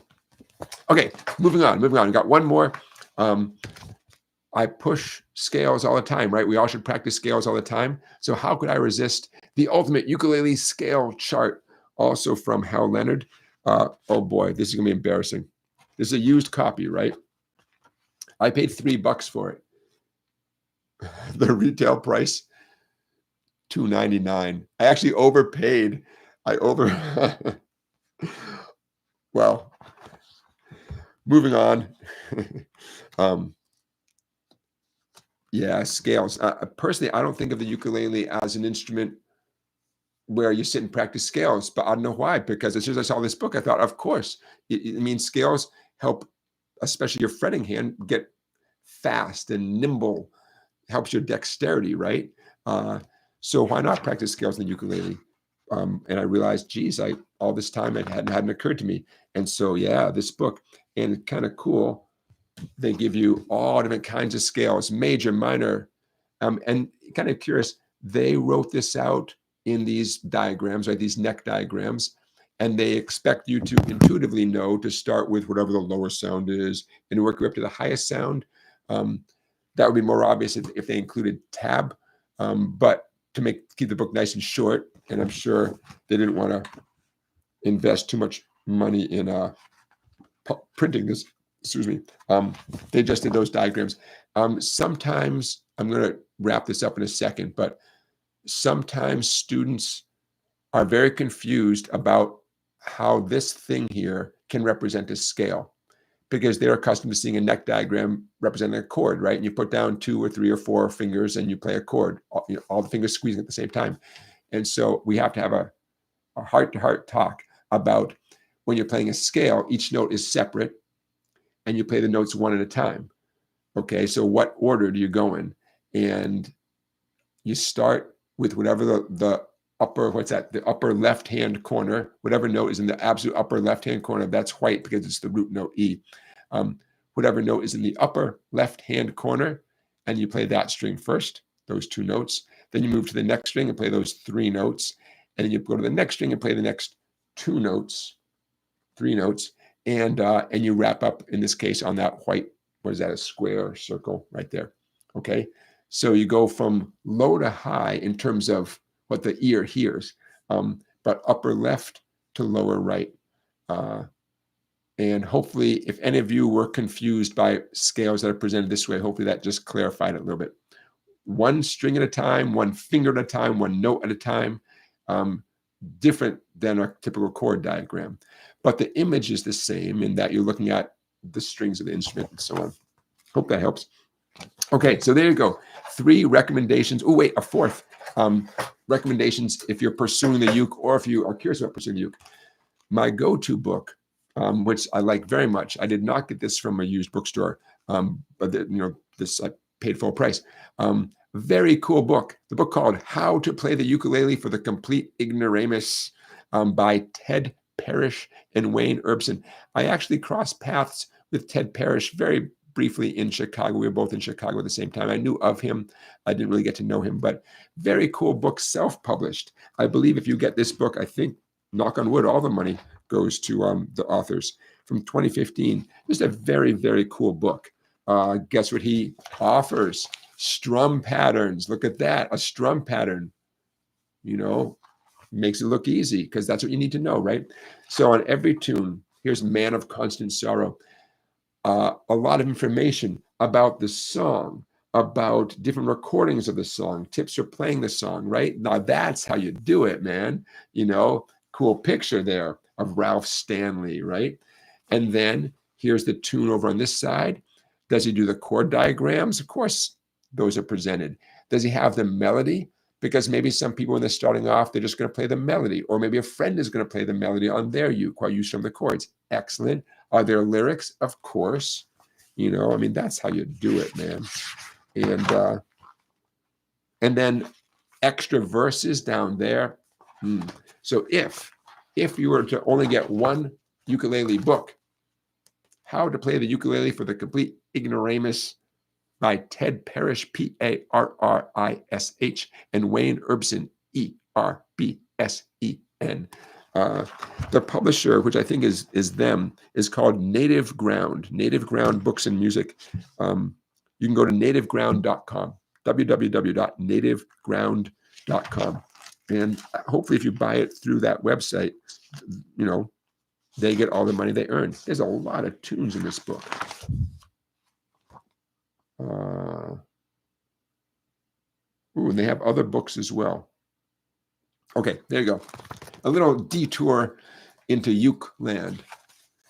Okay, moving on. We got one more. I push scales all the time, right? We all should practice scales all the time. So how could I resist the ultimate ukulele scale chart, also from Hal Leonard? Oh boy, this is gonna be embarrassing. This is a used copy, right? I paid $3 for it. The retail price, $2.99. I actually overpaid. Well, moving on. Yeah, scales. Personally, I don't think of the ukulele as an instrument where you sit and practice scales, but I don't know why, because as soon as I saw this book, I thought, of course, it means scales help, especially your fretting hand, get fast and nimble, helps your dexterity, right? So why not practice scales in the ukulele? And I realized, geez, all this time it hadn't occurred to me. And so, yeah, this book, and kind of cool, they give you all different kinds of scales, major, minor, and kind of curious, they wrote this out in these diagrams, right? These neck diagrams, and they expect you to intuitively know to start with whatever the lower sound is and work your way up to the highest sound. That would be more obvious if they included tab, but to keep the book nice and short, and I'm sure they didn't want to invest too much money in printing this. Excuse me. They just did those diagrams. Sometimes I'm going to wrap this up in a second, but sometimes students are very confused about how this thing here can represent a scale, because they're accustomed to seeing a neck diagram representing a chord, right? And you put down 2 or 3 or 4 fingers and you play a chord, all the fingers squeezing at the same time. And so we have to have a heart-to-heart talk about when you're playing a scale, each note is separate and you play the notes one at a time. Okay, so what order do you go in? And you start with whatever the upper, the upper left-hand corner, whatever note is in the absolute upper left-hand corner, that's white because it's the root note E. Whatever note is in the upper left-hand corner, and you play that string first, those 2 notes. Then you move to the next string and play those 3 notes. And then you go to the next string and play the next 2 notes, 3 notes. And you wrap up, in this case, on that white, what is that, a square circle right there. Okay, so you go from low to high in terms of what the ear hears, but upper left to lower right. And hopefully, if any of you were confused by scales that are presented this way, hopefully that just clarified it a little bit. 1 string at a time, 1 finger at a time, 1 note at a time, different than a typical chord diagram. But the image is the same in that you're looking at the strings of the instrument and so on. Hope that helps. Okay, so there you go. 3 recommendations. Oh, wait, a 4th. Recommendations if you're pursuing the uke or if you are curious about pursuing the uke. My go-to book, which I like very much. I did not get this from a used bookstore, but this I paid full price. Very cool book. The book called How to Play the Ukulele for the Complete Ignoramus by Ted Parrish and Wayne Erbsen. I actually crossed paths with Ted Parrish very briefly in Chicago. We were both in Chicago at the same time. I knew of him. I didn't really get to know him, but very cool book, self-published. I believe if you get this book, I think, knock on wood, all the money goes to the authors. From 2015. Just a very, very cool book. Guess what he offers? Strum patterns. Look at that, a strum pattern. Makes it look easy because that's what you need to know, right? So on every tune, here's Man of Constant Sorrow. A lot of information about the song, about different recordings of the song, tips for playing the song, right? Now that's how you do it, man. Cool picture there of Ralph Stanley, right? And then here's the tune over on this side. Does he do the chord diagrams? Of course, those are presented. Does he have the melody? Because maybe some people, when they're starting off, they're just going to play the melody, or maybe a friend is going to play the melody on their uke while you strum the chords. Excellent. Are there lyrics? Of course. That's how you do it, man. And then extra verses down there. So if you were to only get one ukulele book, How to Play the Ukulele for the Complete Ignoramus by Ted Parrish, Parrish, and Wayne Erbsen, Erbsen. The publisher, which I think is them, is called Native Ground Books and Music. You can go to nativeground.com, www.nativeground.com. And hopefully if you buy it through that website, they get all the money they earn. There's a lot of tunes in this book. And they have other books as well. Okay, there you go. A little detour into uke land.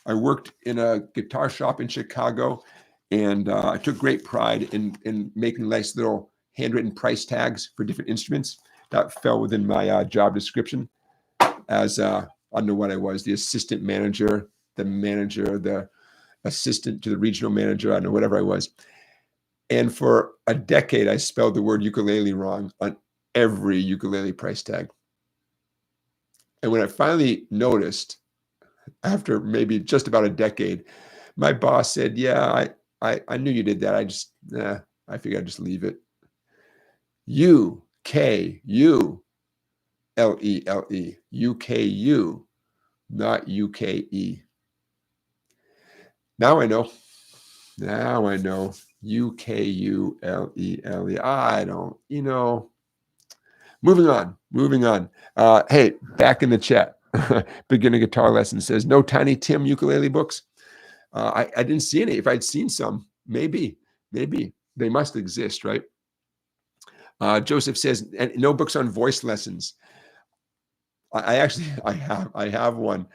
I worked in a guitar shop in Chicago, and I took great pride in making nice little handwritten price tags for different instruments. that fell within my job description as I don't know what I was, the assistant manager, the assistant to the regional manager, I don't know, whatever I was. And for a decade, I spelled the word ukulele wrong on every ukulele price tag. And when I finally noticed, after maybe just about a decade, my boss said, yeah, I knew you did that. I figured I'd just leave it. U-K-U-L-E-L-E, U-K-U, not U-K-E. Now I know. U-K-U-L-E-L-E. I don't, moving on. Hey, back in the chat. Beginner guitar lesson says, no Tiny Tim ukulele books. I didn't see any. If I'd seen some, maybe they must exist, right? Joseph says, and no books on voice lessons. I have one.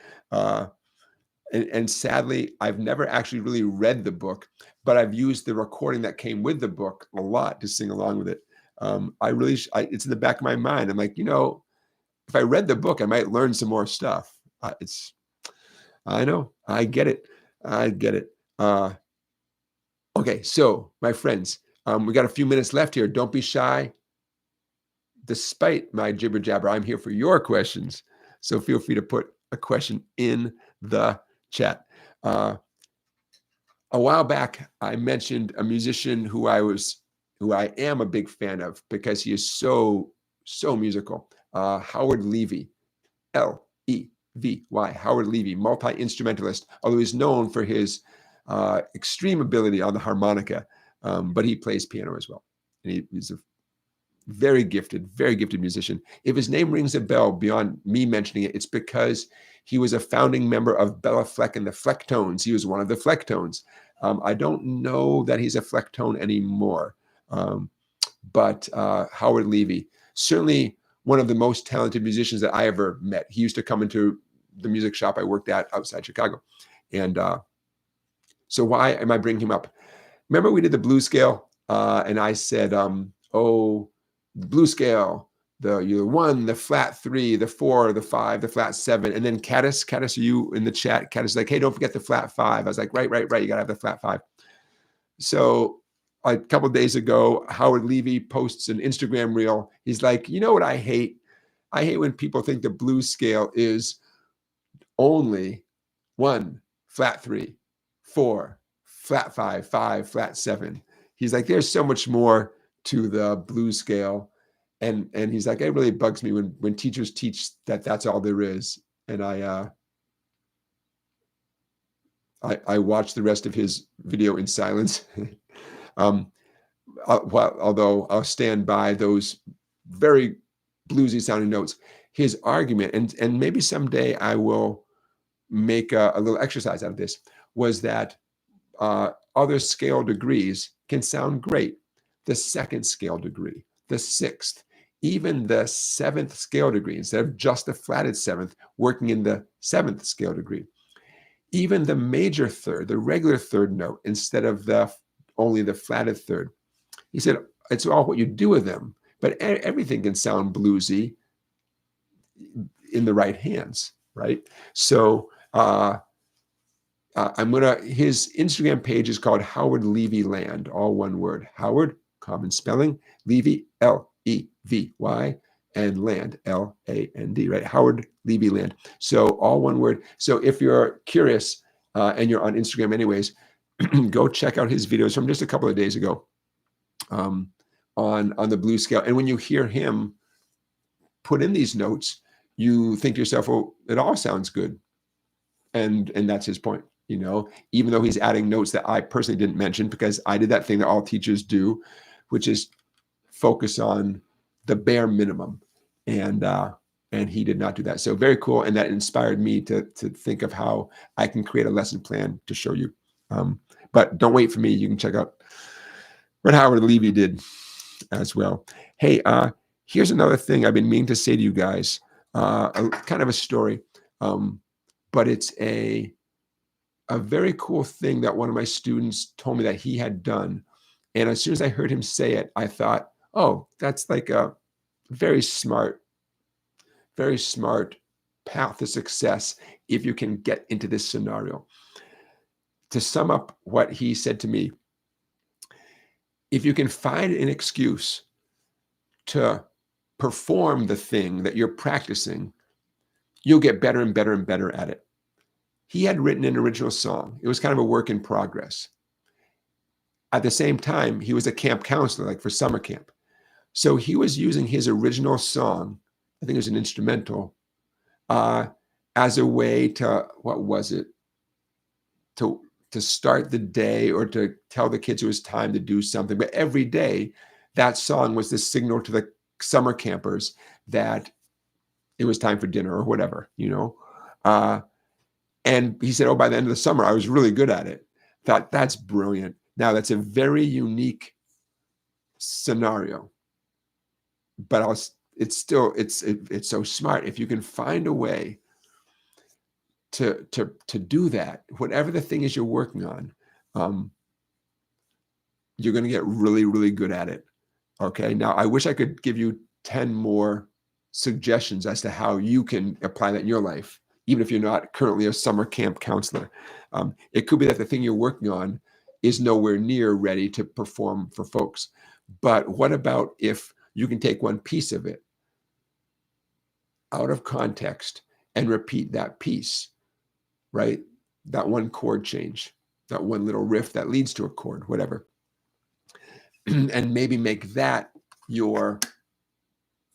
And sadly, I've never actually really read the book, but I've used the recording that came with the book a lot to sing along with it. It's in the back of my mind. I'm like, if I read the book, I might learn some more stuff. I know, I get it. Okay, so my friends, we got a few minutes left here. Don't be shy. Despite my jibber jabber, I'm here for your questions. So feel free to put a question in the chat. A while back, I mentioned a musician who I am a big fan of because he is so musical. Howard Levy, L-E-V-Y, Howard Levy, multi-instrumentalist, although he's known for his extreme ability on the harmonica, but he plays piano as well. And he's a very gifted musician. If his name rings a bell beyond me mentioning it, it's because he was a founding member of Bela Fleck and the Flecktones. He was one of the Flecktones. I don't know that he's a Flecktone anymore, but Howard Levy, certainly one of the most talented musicians that I ever met. He used to come into the music shop I worked at outside Chicago. And so why am I bringing him up? Remember we did the blues scale, and I said, the blues scale, the 1, the flat 3, the 4, the 5, the flat 7, and then Caddis, are you in the chat? Caddis is like, hey, don't forget the flat 5. I was like, right, you gotta have the flat 5. So a couple of days ago, Howard Levy posts an Instagram reel. He's like, you know what I hate? I hate when people think the blues scale is only 1, flat 3, 4, flat 5, 5, flat 7. He's like, there's so much more to the blues scale. And he's like, it really bugs me when teachers teach that that's all there is. And I watched the rest of his video in silence. Although I'll stand by those very bluesy sounding notes. His argument, and maybe someday I will make a little exercise out of this, was that other scale degrees can sound great. The 2nd scale degree, the 6th, even the 7th scale degree, instead of just the flatted 7th, working in the 7th scale degree. Even the major third, the regular third note, instead of only the flatted third. He said, it's all what you do with them, but everything can sound bluesy in the right hands, right? So his Instagram page is called Howard Levy Land, all one word. Howard, common spelling, Levy, L-E-V-Y, and Land, L-A-N-D, right? Howard Levy Land. So all one word. So if you're curious and you're on Instagram anyways, go check out his videos from just a couple of days ago on the blues scale. And when you hear him put in these notes, you think to yourself, well, it all sounds good. And that's his point. Even though he's adding notes that I personally didn't mention, because I did that thing that all teachers do, which is focus on the bare minimum. And he did not do that. So very cool. And that inspired me to think of how I can create a lesson plan to show you. But don't wait for me. You can check out what Howard Levy did as well. Hey, here's another thing I've been meaning to say to you guys, kind of a story, but it's a very cool thing that one of my students told me that he had done. And as soon as I heard him say it, I thought, oh, that's like a very smart path to success if you can get into this scenario. To sum up what he said to me, if you can find an excuse to perform the thing that you're practicing, you'll get better and better and better at it. He had written an original song. It was kind of a work in progress. At the same time, he was a camp counselor, like for summer camp. So he was using his original song, I think it was an instrumental, as a way to, what was it? To start the day or to tell the kids it was time to do something. But every day, that song was the signal to the summer campers that it was time for dinner or whatever, you know? And he said, oh, by the end of the summer, I was really good at it. Thought, that's brilliant. Now, that's a very unique scenario, but it's so smart. If you can find a way to do that, whatever the thing is you're working on, you're going to get really, really good at it. Okay. Now, I wish I could give you 10 more suggestions as to how you can apply that in your life, even if you're not currently a summer camp counselor. It could be that the thing you're working on is nowhere near ready to perform for folks. But what about if you can take one piece of it out of context and repeat that piece, right? That one chord change, that one little riff that leads to a chord, whatever. And maybe make that your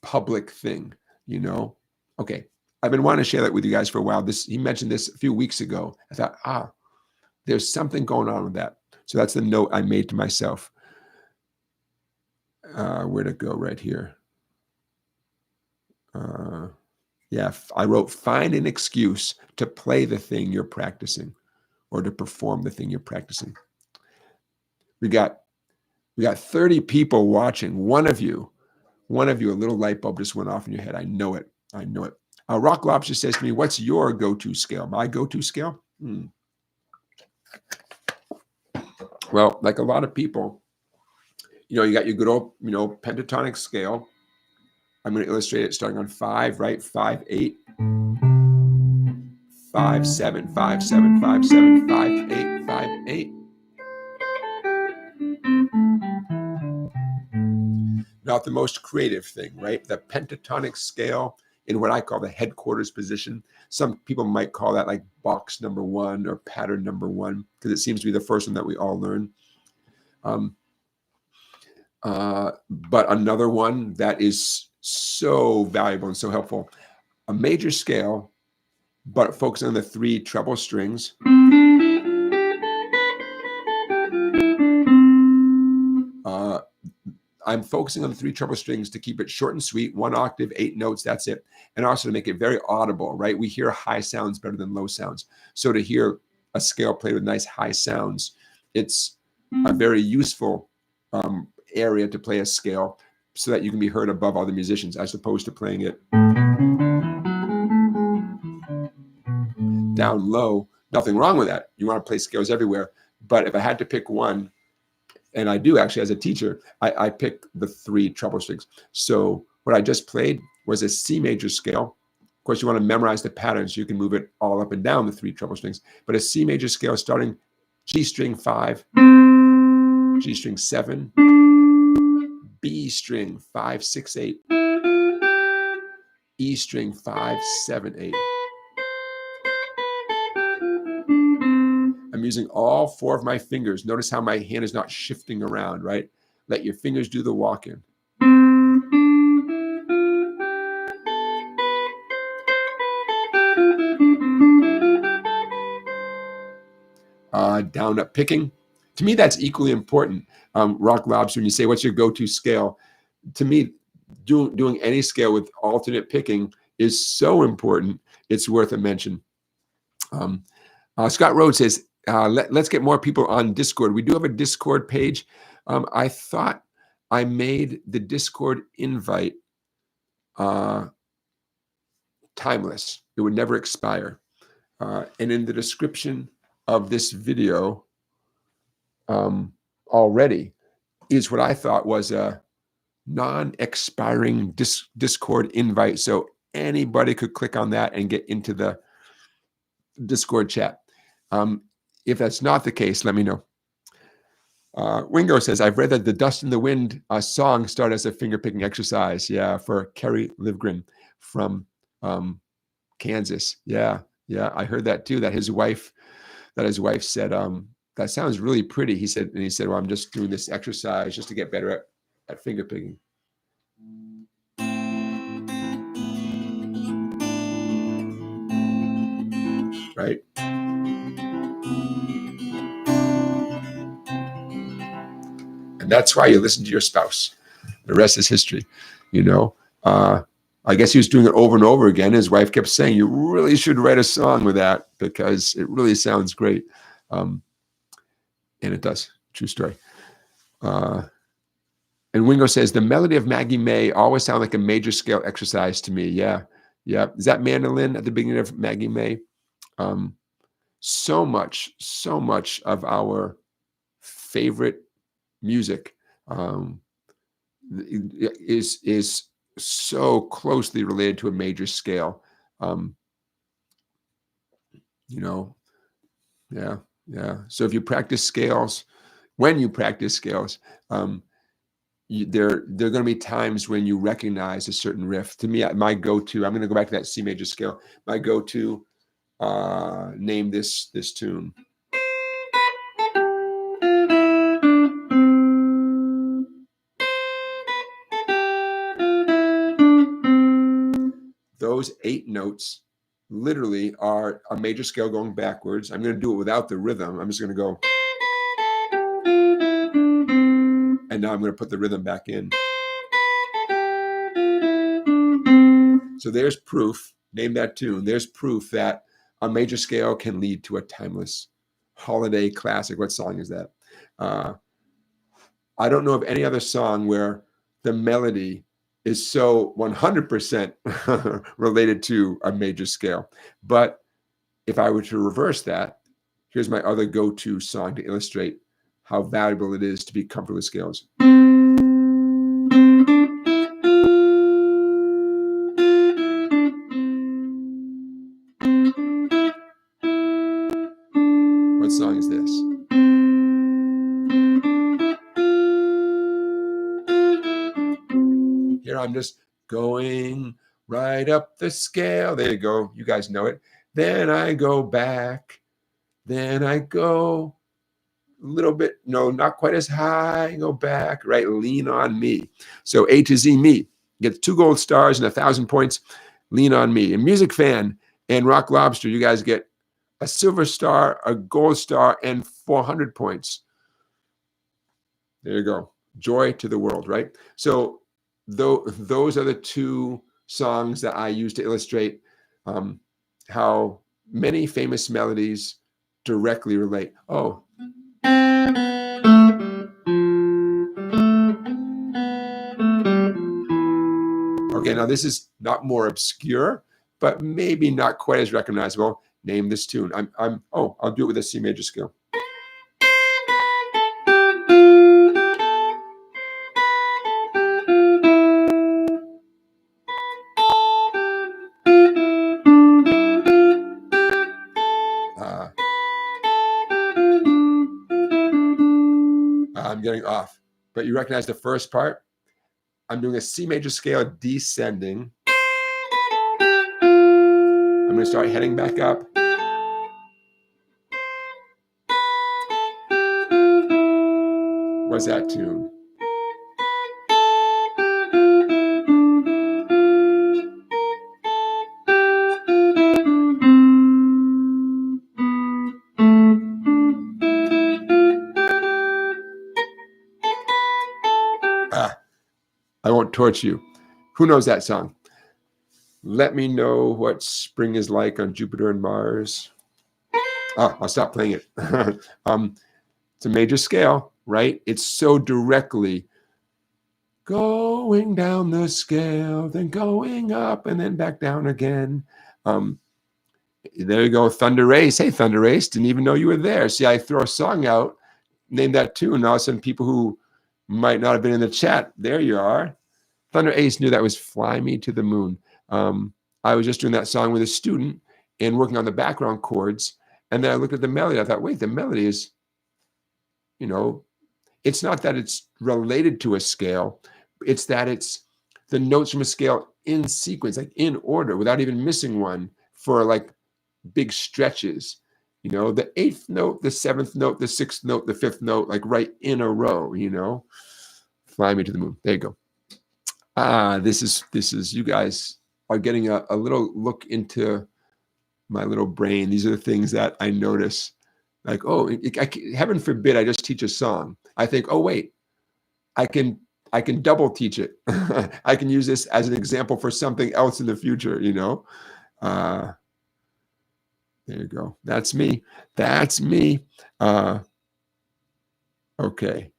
public thing, you know? Okay. I've been wanting to share that with you guys for a while. He mentioned this a few weeks ago. I thought, there's something going on with that. So that's the note I made to myself. Where'd it go? Right here. Yeah, I wrote, find an excuse to play the thing you're practicing or to perform the thing you're practicing. We got 30 people watching. One of you, a little light bulb just went off in your head. I know it. Rock Lobster says to me, what's your go-to scale? My go-to scale? Well, like a lot of people, you know, you got your good old, you know, pentatonic scale. I'm going to illustrate it starting on 5, right? 5, 8, 5, 7, 5, 7, 5, 7, 5, 8, 5, 8. Not the most creative thing, right? The pentatonic scale in what I call the headquarters position. Some people might call that like box number 1 or pattern number 1, because it seems to be the first one that we all learn. But another one that is so valuable and so helpful, a major scale, but focusing on the 3 treble strings. I'm focusing on the 3 treble strings to keep it short and sweet, 1 octave, 8 notes, that's it. And also to make it very audible, right? We hear high sounds better than low sounds. So to hear a scale played with nice high sounds, it's a very useful area to play a scale so that you can be heard above other musicians, as opposed to playing it down low. Nothing wrong with that. You want to play scales everywhere. But if I had to pick one, and I do actually as a teacher, I pick the 3 treble strings. So what I just played was a C major scale. Of course, you want to memorize the patterns so you can move it all up and down the 3 treble strings. But a C major scale starting G string 5, G string 7, B string 5, 6, 8, E string 5, 7, 8. I'm using all 4 of my fingers. Notice how my hand is not shifting around, right? Let your fingers do the walk-in. Down up picking. To me, that's equally important. Rock Lobster, when you say, what's your go-to scale? To me, doing any scale with alternate picking is so important. It's worth a mention. Scott Rhodes says, let's get more people on Discord. We do have a Discord page. I thought I made the Discord invite timeless. It would never expire. And in the description of this video already is what I thought was a non-expiring Discord invite. So anybody could click on that and get into the Discord chat. If that's not the case, let me know. Wingo says, I've read that the Dust in the Wind song started as a finger-picking exercise. Yeah, for Kerry Livgren from Kansas. Yeah, I heard that too, that his wife said, that sounds really pretty. He said, well, I'm just doing this exercise just to get better at finger-picking. Right? And that's why you listen to your spouse. The rest is history. I guess he was doing it over and over again. His wife kept saying, you really should write a song with that because it really sounds great. And it does. True story. And Wingo says, the melody of Maggie May always sounds like a major scale exercise to me. Yeah. Is that mandolin at the beginning of Maggie May? So much of our favorite music is so closely related to a major scale. Yeah. So if you practice scales, when you practice scales, there are going to be times when you recognize a certain riff. To me, my go-to, I'm going to go back to that C major scale. My go-to, name this tune. Those 8 notes literally are a major scale going backwards. I'm going to do it without the rhythm. I'm just going to go. And now I'm going to put the rhythm back in. So there's proof. Name that tune. There's proof that a major scale can lead to a timeless holiday classic. What song is that? I don't know of any other song where the melody is so 100% related to a major scale. But if I were to reverse that, here's my other go-to song to illustrate how valuable it is to be comfortable with scales. What song is this? Here I'm just going right up the scale. There you go. You guys know it. Then I go back. Then I go a little bit, no, not quite as high. Go back, right? Lean on me. So A to Z me gets 2 gold stars and 1,000 points. Lean on me. And Music Fan and Rock Lobster, you guys get a silver star, a gold star, and 400 points. There you go. Joy to the world, right? So those are the 2 songs that I use to illustrate how many famous melodies directly relate. Oh. Okay, now this is not more obscure, but maybe not quite as recognizable. Name this tune. I'll do it with a C major scale. I'm getting off, but you recognize the first part. I'm doing a C major scale descending. I'm going to start heading back up. What's that tune? I won't torch you. Who knows that song? Let me know what spring is like on Jupiter and Mars. I'll stop playing it. It's a major scale, right? It's so directly going down the scale, then going up and then back down again. There you go, Thunder Race. Hey, Thunder Race, didn't even know you were there. See, I throw a song out, name that tune, and all of a sudden people who might not have been in the chat. There you are. Thunder Ace knew that was Fly Me to the Moon. I was just doing that song with a student and working on the background chords. And then I looked at the melody. I thought, wait, the melody is, you know, it's not that it's related to a scale. It's that it's the notes from a scale in sequence, like in order, without even missing one for like big stretches. You know, the 8th note, the 7th note, the 6th note, the 5th note, like right in a row, you know. Fly Me to the Moon. There you go. This is you guys are getting a little look into my little brain. These are the things that I notice. Like, oh, heaven forbid I just teach a song. I think, oh wait, I can double teach it. I can use this as an example for something else in the future, you know. There you go. That's me. That's me. Okay.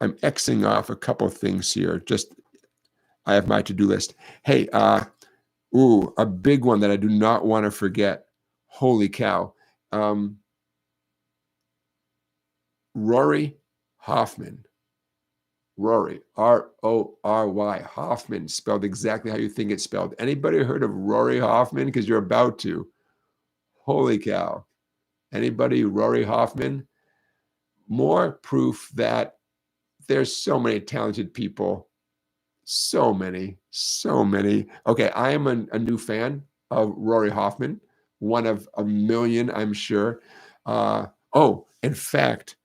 I'm Xing off a couple of things here. Just, I have my to-do list. Hey, a big one that I do not want to forget. Holy cow. Rory Hoffman. Rory, R-O-R-Y, Hoffman, spelled exactly how you think it's spelled. Anybody heard of Rory Hoffman? Because you're about to. Holy cow. Anybody, Rory Hoffman? More proof that there's so many talented people. So many. Okay, I am a new fan of Rory Hoffman, one of a million, I'm sure. In fact,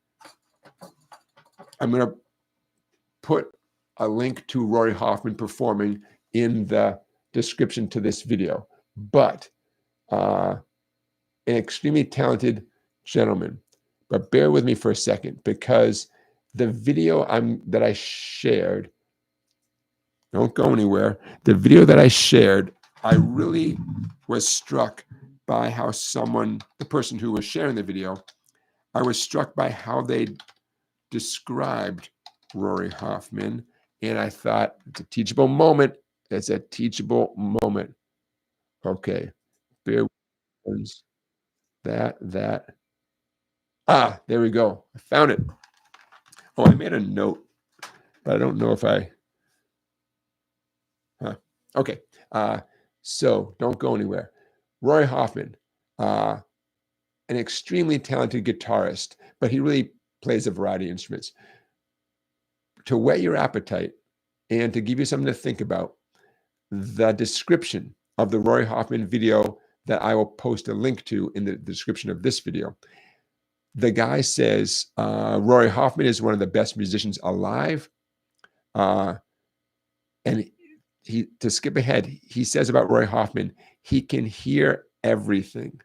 I'm going to put a link to Rory Hoffman performing in the description to this video. But an extremely talented gentleman. But bear with me for a second, because the video that I shared, don't go anywhere. The video that I shared, I really was struck by how the person who was sharing the video, I was struck by how they described Rory Hoffman. And I thought, it's a teachable moment. It's a teachable moment. Okay. Bear with that. There we go. I found it. Oh, I made a note, but I don't know if okay. So don't go anywhere. Rory Hoffman, an extremely talented guitarist, but he really plays a variety of instruments. To whet your appetite and to give you something to think about, the description of the Rory Hoffman video that I will post a link to in the description of this video. The guy says Rory Hoffman is one of the best musicians alive. And to skip ahead, he says about Rory Hoffman, he can hear everything.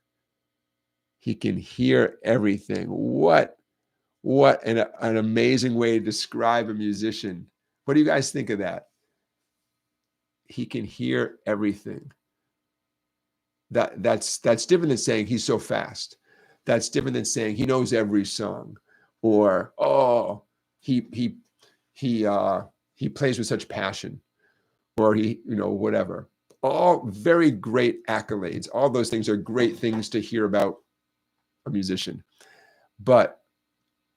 He can hear everything. What an amazing way to describe a musician. What do you guys think of that? He can hear everything. That's different than saying he's so fast. That's different than saying he knows every song, or he plays with such passion, or whatever. All very great accolades. All those things are great things to hear about a musician. But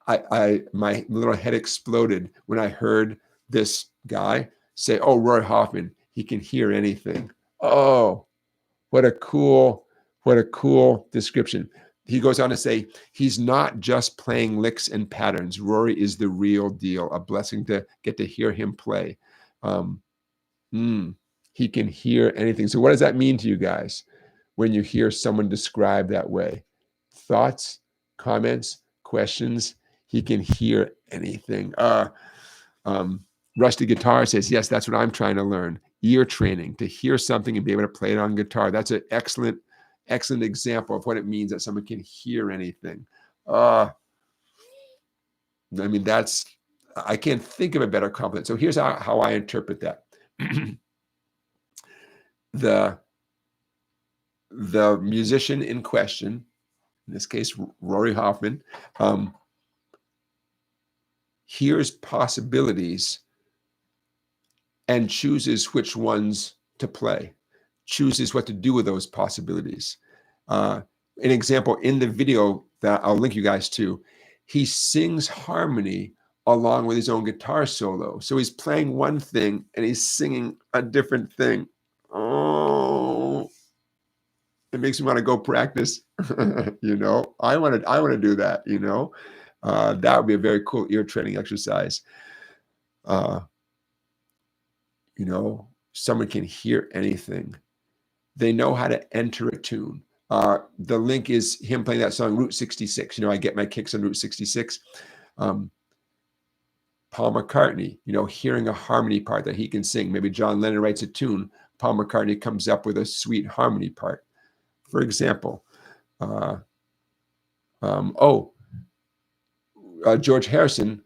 my little head exploded when I heard this guy say, "Oh, Rory Hoffman, he can hear anything." Oh, what a cool description. He goes on to say, he's not just playing licks and patterns. Rory is the real deal. A blessing to get to hear him play. He can hear anything. So what does that mean to you guys when you hear someone described that way? Thoughts, comments, questions? He can hear anything. Rusty Guitar says, yes, that's what I'm trying to learn. Ear training, to hear something and be able to play it on guitar. That's an excellent example of what it means that someone can hear anything. I mean, I can't think of a better compliment. So here's how I interpret that. The musician in question, in this case, Rory Hoffman, hears possibilities and chooses which ones to play, chooses what to do with those possibilities. An example in the video that I'll link you guys to, he sings harmony along with his own guitar solo. So he's playing one thing and he's singing a different thing. Oh, it makes me want to go practice. You know, I want to do that. You know, that would be a very cool ear training exercise. You know, someone can hear anything. They know how to enter a tune. The link is him playing that song Route 66. You know, I get my kicks on Route 66. Paul McCartney, you know, hearing a harmony part that he can sing. Maybe John Lennon writes a tune. Paul McCartney comes up with a sweet harmony part. For example, George Harrison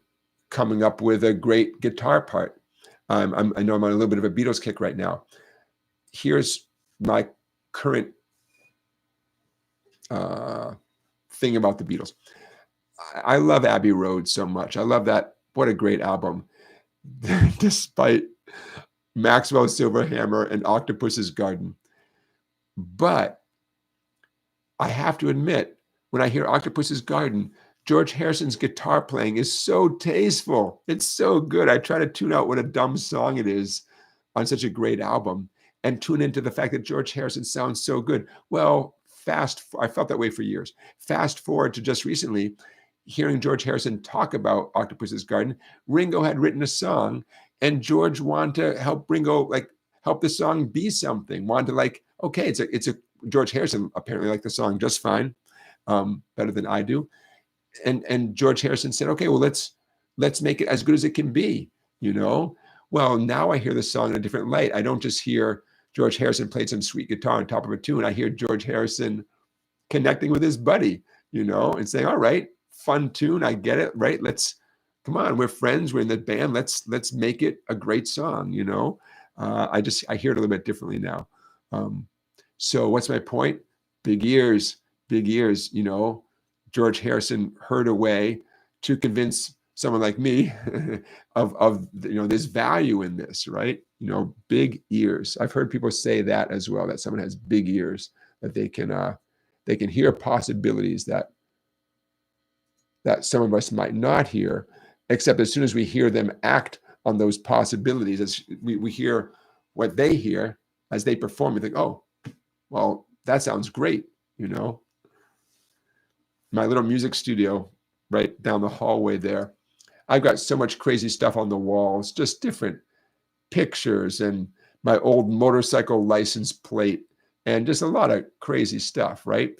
coming up with a great guitar part. I know I'm on a little bit of a Beatles kick right now. Here's my current thing about the Beatles. I love Abbey Road so much. I love that. What a great album. Despite Maxwell's Silver Hammer and Octopus's Garden. But I have to admit, when I hear Octopus's Garden, George Harrison's guitar playing is so tasteful. It's so good. I try to tune out what a dumb song it is on such a great album and tune into the fact that George Harrison sounds so good. Well, I felt that way for years. Fast forward to just recently, hearing George Harrison talk about Octopus's Garden. Ringo had written a song and George wanted to help Ringo, like, help the song be something. Wanted to, like, okay, it's a George Harrison apparently liked the song just fine, better than I do. And George Harrison said, okay, well, let's make it as good as it can be, you know? Well, now I hear the song in a different light. I don't just hear George Harrison played some sweet guitar on top of a tune. I hear George Harrison connecting with his buddy, you know, and saying, all right, fun tune, I get it, right? Come on, we're friends, we're in the band, let's make it a great song, you know? I hear it a little bit differently now. So what's my point? Big ears, you know. George Harrison heard a way to convince someone like me of you know, there's value in this, right? You know, big ears. I've heard people say that as well, that someone has big ears, that they can hear possibilities that some of us might not hear, except as soon as we hear them act on those possibilities, as we hear what they hear as they perform, we think, oh, well, that sounds great, you know. My little music studio right down the hallway there, I've got so much crazy stuff on the walls, just different pictures and my old motorcycle license plate and just a lot of crazy stuff, right?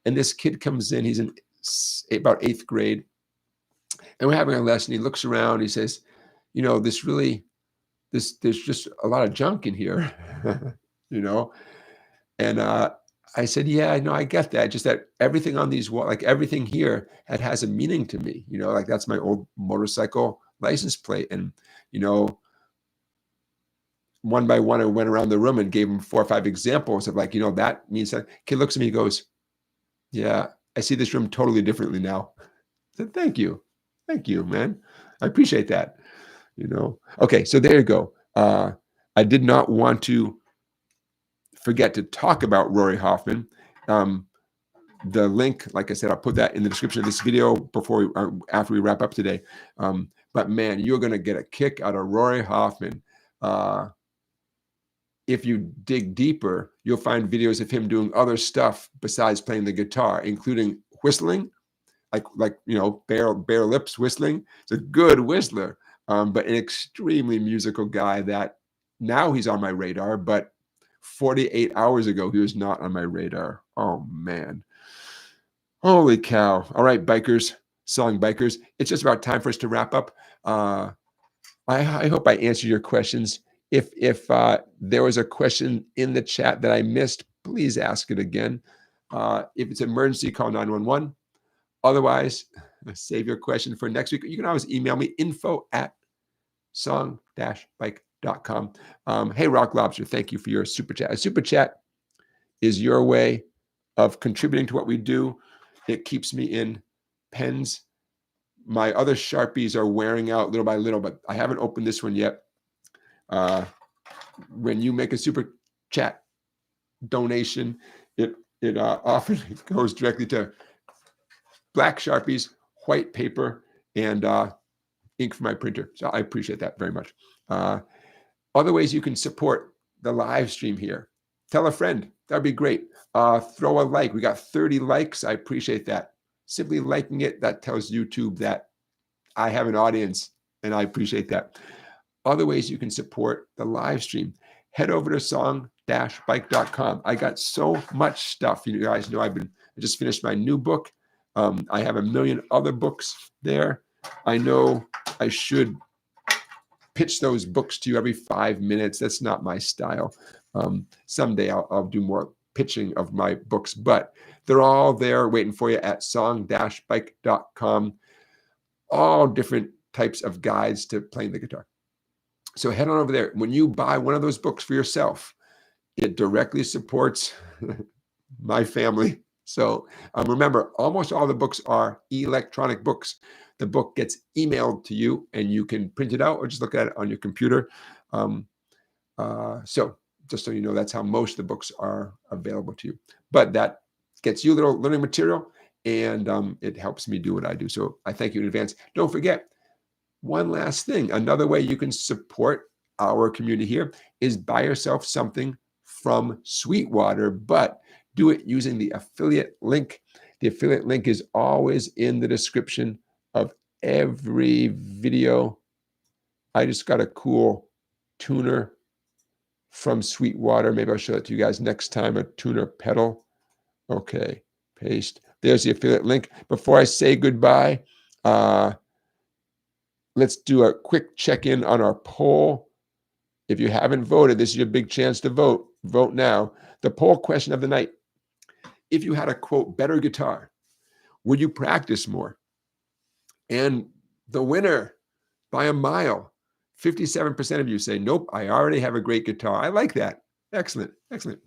And this kid comes in, he's in about 8th grade, and we're having a lesson. He looks around, he says, you know, there's just a lot of junk in here, you know? And I said, yeah, I know, I get that. Just that everything on these walls, like everything here, has a meaning to me. You know, like that's my old motorcycle license plate. And, you know, one by one, I went around the room and gave him 4 or 5 examples of, like, you know, that means that. Kid looks at me, he goes, yeah, I see this room totally differently now. I said, thank you, man. I appreciate that. You know, okay, so there you go. I did not want to forget to talk about Rory Hoffman. The link, like I said, I'll put that in the description of this video after we wrap up today. But man, you're going to get a kick out of Rory Hoffman. If you dig deeper, you'll find videos of him doing other stuff besides playing the guitar, including whistling, like you know, bare lips whistling. He's a good whistler, but an extremely musical guy that now he's on my radar, but 48 hours ago, he was not on my radar. Oh, man. Holy cow. All right, bikers, song bikers. It's just about time for us to wrap up. I hope I answered your questions. If there was a question in the chat that I missed, please ask it again. If it's an emergency, call 911. Otherwise, save your question for next week. You can always email me, info@song-bike.com. Hey, Rock Lobster, thank you for your super chat. A super chat is your way of contributing to what we do. It keeps me in pens. My other Sharpies are wearing out little by little, but I haven't opened this one yet. When you make a super chat donation, it often goes directly to black Sharpies, white paper, and ink for my printer. So I appreciate that very much. Other ways you can support the live stream here. Tell a friend. That'd be great. Throw a like. We got 30 likes. I appreciate that. Simply liking it, that tells YouTube that I have an audience, and I appreciate that. Other ways you can support the live stream. Head over to song-bike.com. I got so much stuff. You guys know I just finished my new book. I have a million other books there. I know I should pitch those books to you every 5 minutes. That's not my style. Someday I'll do more pitching of my books, but they're all there waiting for you at song-bike.com. All different types of guides to playing the guitar. So head on over there. When you buy one of those books for yourself, it directly supports my family. So remember, almost all the books are electronic books. The book gets emailed to you, and you can print it out or just look at it on your computer. So just so you know, that's how most of the books are available to you. But that gets you a little learning material, and it helps me do what I do. So I thank you in advance. Don't forget, one last thing. Another way you can support our community here is buy yourself something from Sweetwater, but do it using the affiliate link. The affiliate link is always in the description of every video. I just got a cool tuner from Sweetwater. Maybe I'll show it to you guys next time, a tuner pedal. Okay, paste. There's the affiliate link. Before I say goodbye, let's do a quick check-in on our poll. If you haven't voted, this is your big chance to vote. Vote now. The poll question of the night: if you had a, quote, better guitar, would you practice more? And the winner by a mile, 57% of you say, nope, I already have a great guitar. I like that. Excellent, excellent.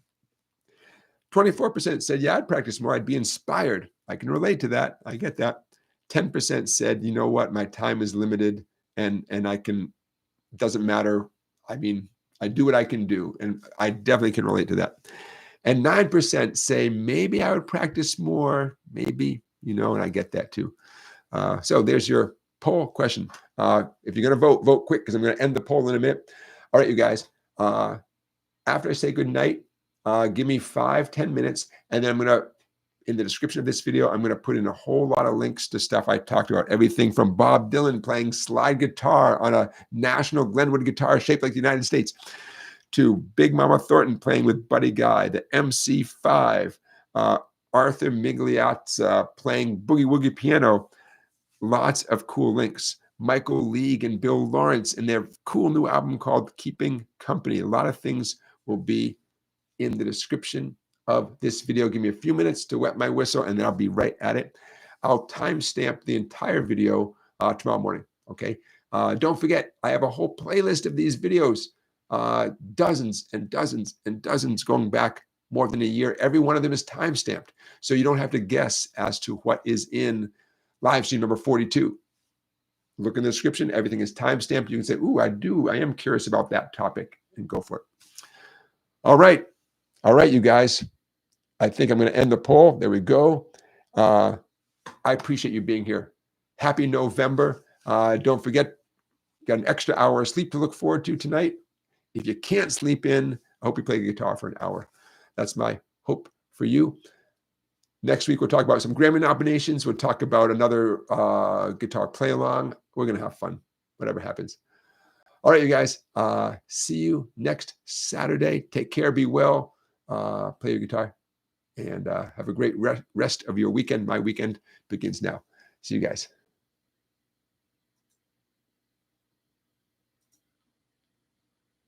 24% said, yeah, I'd practice more. I'd be inspired. I can relate to that. I get that. 10% said, you know what, my time is limited, and I can, doesn't matter. I mean, I do what I can do, and I definitely can relate to that. And 9% say, maybe I would practice more, maybe, you know, and I get that too. So there's your poll question. If you're going to vote, vote quick, because I'm going to end the poll in a minute. All right, you guys. After I say good night, give me 5-10 minutes, and then I'm going to, in the description of this video, I'm going to put in a whole lot of links to stuff I talked about. Everything from Bob Dylan playing slide guitar on a national Glenwood guitar shaped like the United States, to Big Mama Thornton playing with Buddy Guy, the MC5, Arthur Migliazza playing boogie woogie piano. Lots of cool links. Michael League and Bill Lawrence and their cool new album called Keeping Company. A lot of things will be in the description of this video. Give me a few minutes to wet my whistle, and then I'll be right at it. I'll timestamp the entire video tomorrow morning, okay? Don't forget, I have a whole playlist of these videos, dozens and dozens and dozens going back more than a year. Every one of them is timestamped, so you don't have to guess as to what is in live stream number 42. Look in the description. Everything is timestamped. You can say, ooh, I am curious about that topic, and go for it. All right, you guys. I think I'm going to end the poll. There we go. I appreciate you being here. Happy November. Don't forget, got an extra hour of sleep to look forward to tonight. If you can't sleep in, I hope you play the guitar for an hour. That's my hope for you. Next week, we'll talk about some Grammy nominations. We'll talk about another guitar play-along. We're going to have fun, whatever happens. All right, you guys. See you next Saturday. Take care. Be well. Play your guitar. And have a great rest of your weekend. My weekend begins now. See you guys.